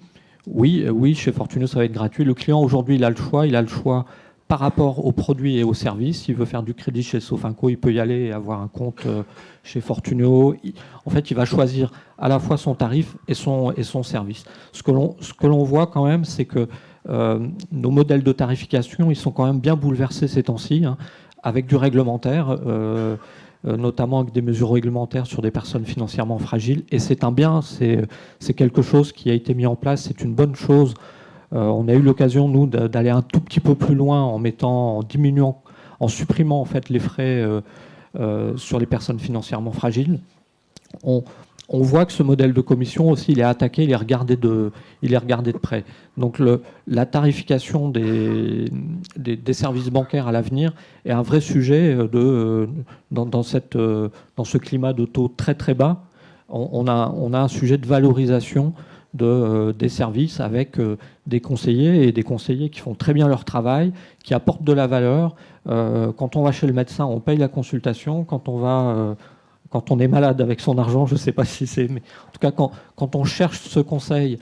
Oui, chez Fortuneo, ça va être gratuit. Le client, aujourd'hui, il a le choix par rapport aux produits et aux services. S'il veut faire du crédit chez Sofinco, il peut y aller et avoir un compte chez Fortuneo. En fait, il va choisir à la fois son tarif et son service. Ce que l'on voit quand même, c'est que nos modèles de tarification, ils sont quand même bien bouleversés ces temps-ci, hein, avec du réglementaire, notamment avec des mesures réglementaires sur des personnes financièrement fragiles. Et c'est un bien, c'est quelque chose qui a été mis en place, c'est une bonne chose. On a eu l'occasion, nous, d'aller un tout petit peu plus loin en diminuant, en supprimant en fait les frais sur les personnes financièrement fragiles. On voit que ce modèle de commission aussi, il est attaqué, il est regardé de près. Donc la tarification des services bancaires à l'avenir est un vrai sujet dans ce climat de taux très très bas. On a un sujet de valorisation des services avec des conseillers qui font très bien leur travail, qui apportent de la valeur. Quand on va chez le médecin, on paye la consultation. Quand on est malade avec son argent, je ne sais pas si c'est... Mais en tout cas, quand on cherche ce conseil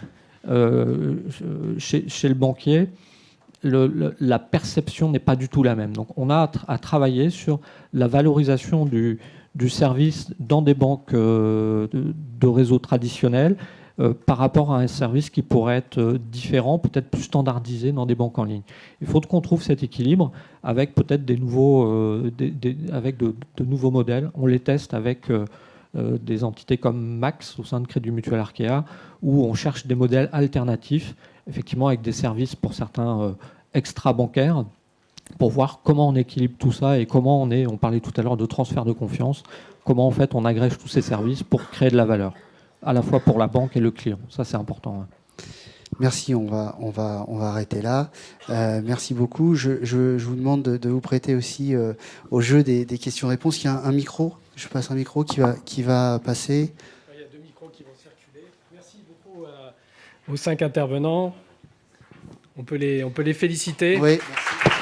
chez le banquier, la perception n'est pas du tout la même. Donc on a à travailler sur la valorisation du service dans des banques de réseau traditionnels par rapport à un service qui pourrait être différent, peut-être plus standardisé dans des banques en ligne. Il faut qu'on trouve cet équilibre avec peut-être de nouveaux modèles. On les teste avec des entités comme Max au sein de Crédit Mutuel Arkea, où on cherche des modèles alternatifs, effectivement avec des services pour certains extra-bancaires, pour voir comment on équilibre tout ça et comment on parlait tout à l'heure de transfert de confiance, comment en fait on agrège tous ces services pour créer de la valeur, à la fois pour la banque et le client. Ça, c'est important. Ouais. Merci, on va arrêter là. Merci beaucoup. Je vous demande de vous prêter aussi au jeu des questions-réponses. Il y a un micro, je passe un micro qui va passer. Il y a 2 micros qui vont circuler. Merci beaucoup aux 5 intervenants. On peut les féliciter. Oui, merci.